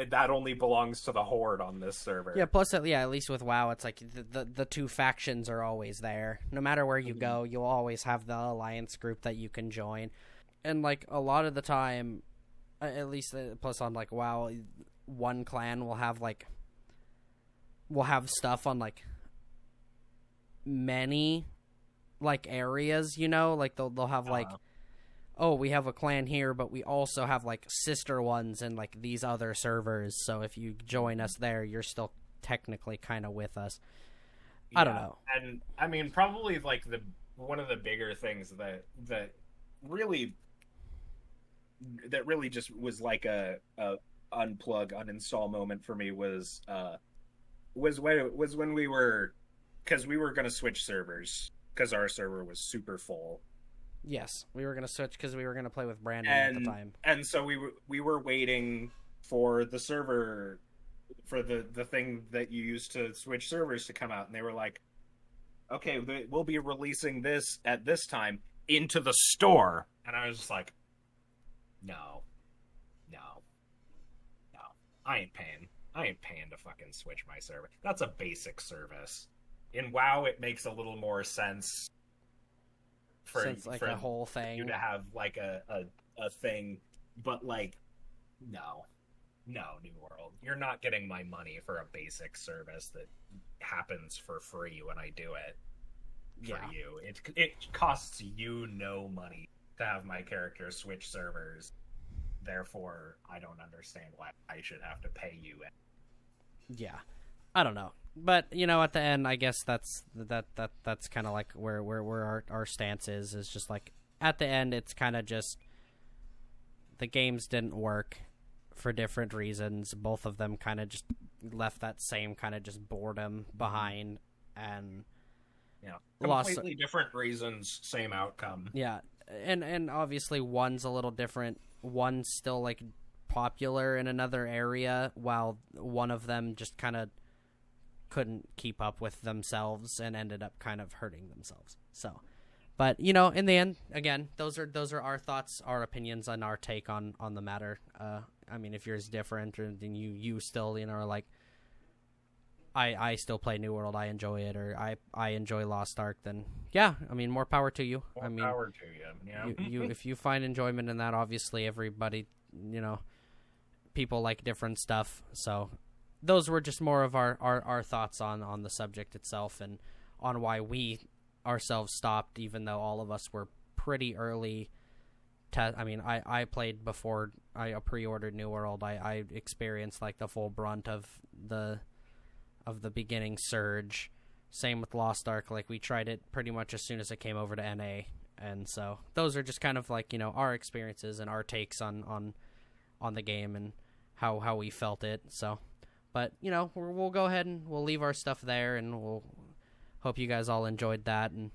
that only belongs to the Horde on this server. Yeah, plus, at least with WoW, it's like the two factions are always there. No matter where you go, you'll always have the alliance group that you can join. And, like, a lot of the time, at least, plus on, like, WoW, one clan will have stuff on, like, many, like, areas, you know? Like, they'll have, like, oh, we have a clan here, but we also have, like, sister ones in, like, these other servers. So if you join us there, you're still technically kind of with us. I don't know. And, I mean, probably, like, one of the bigger things that really just was like a uninstall moment for me was when we were, because we were going to switch servers because our server was super full. Yes, we were going to switch because we were going to play with Brandon at the time. And so we were waiting for the server, for the thing that you use to switch servers to come out, and they were like, okay, we'll be releasing this at this time into the store. And I was just like, No. I ain't paying to fucking switch my server. That's a basic service. In WoW, it makes a little more sense for a whole thing. You to have, like, a thing. But, like, no, New World. You're not getting my money for a basic service that happens for free when I do it for you. It costs you no money to have my character switch servers. Therefore, I don't understand why I should have to pay you. Yeah, I don't know, but you know, at the end, I guess that's kind of like where our stance is just like at the end, it's kind of just the games didn't work for different reasons. Both of them kind of just left that same kind of just boredom behind, and completely different reasons, same outcome. Yeah, and obviously one's a little different. One's still, like, popular in another area, while one of them just kind of couldn't keep up with themselves and ended up kind of hurting themselves. So, but, you know, in the end, again, those are our thoughts, our opinions, and our take on the matter. I mean, if yours different, or then you still, you know, are like, I still play New World, I enjoy it, or I enjoy Lost Ark, then yeah, I mean, more power to you. Power to you. Yeah. you if you find enjoyment in that, obviously everybody, you know, people like different stuff. So those were just more of our thoughts on the subject itself, and on why we ourselves stopped, even though all of us were pretty early. I played before I pre-ordered New World. I experienced like the full brunt of the beginning surge. Same with Lost Ark. Like, we tried it pretty much as soon as it came over to NA, and so those are just kind of like, our experiences and our takes on the game and how we felt it. So, but we'll go ahead and we'll leave our stuff there, and we'll hope you guys all enjoyed that and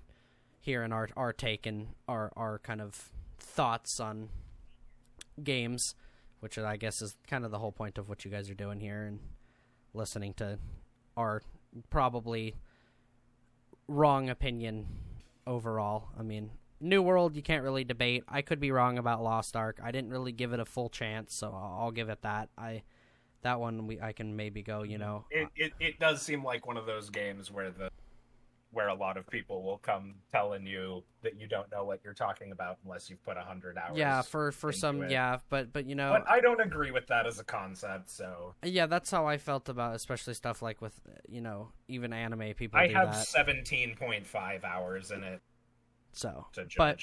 hearing our take and our kind of thoughts on games, which I guess is kind of the whole point of what you guys are doing here and listening to our probably wrong opinion overall. I mean, New World, you can't really debate. I could be wrong about Lost Ark. I didn't really give it a full chance, so I'll give it that. I can maybe go, It does seem like one of those games where a lot of people will come telling you that you don't know what you're talking about unless you've put 100 hours. Yeah, for some, it. yeah, but But I don't agree with that as a concept. So yeah, that's how I felt about especially stuff like with even anime people. I do have that. 17.5 hours in it. So, to judge. But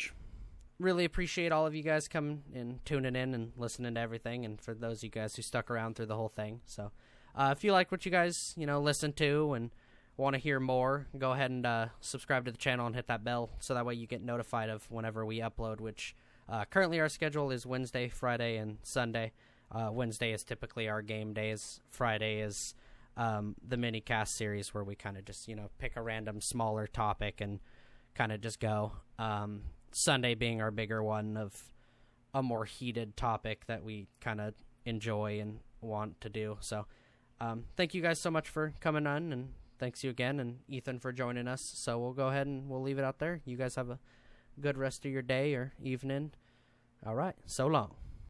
really appreciate all of you guys coming and tuning in and listening to everything, and for those of you guys who stuck around through the whole thing. So, if you like what you guys listen to and want to hear more, go ahead and subscribe to the channel and hit that bell so that way you get notified of whenever we upload, which currently our schedule is Wednesday, Friday, and Sunday. Wednesday is typically our game days. Friday is the mini cast series where we kind of just pick a random smaller topic and kind of just go. Sunday being our bigger one of a more heated topic that we kind of enjoy and want to do. So thank you guys so much for coming on, and thanks you again, and Ethan for joining us. So we'll go ahead and we'll leave it out there. You guys have a good rest of your day or evening. All right. So long.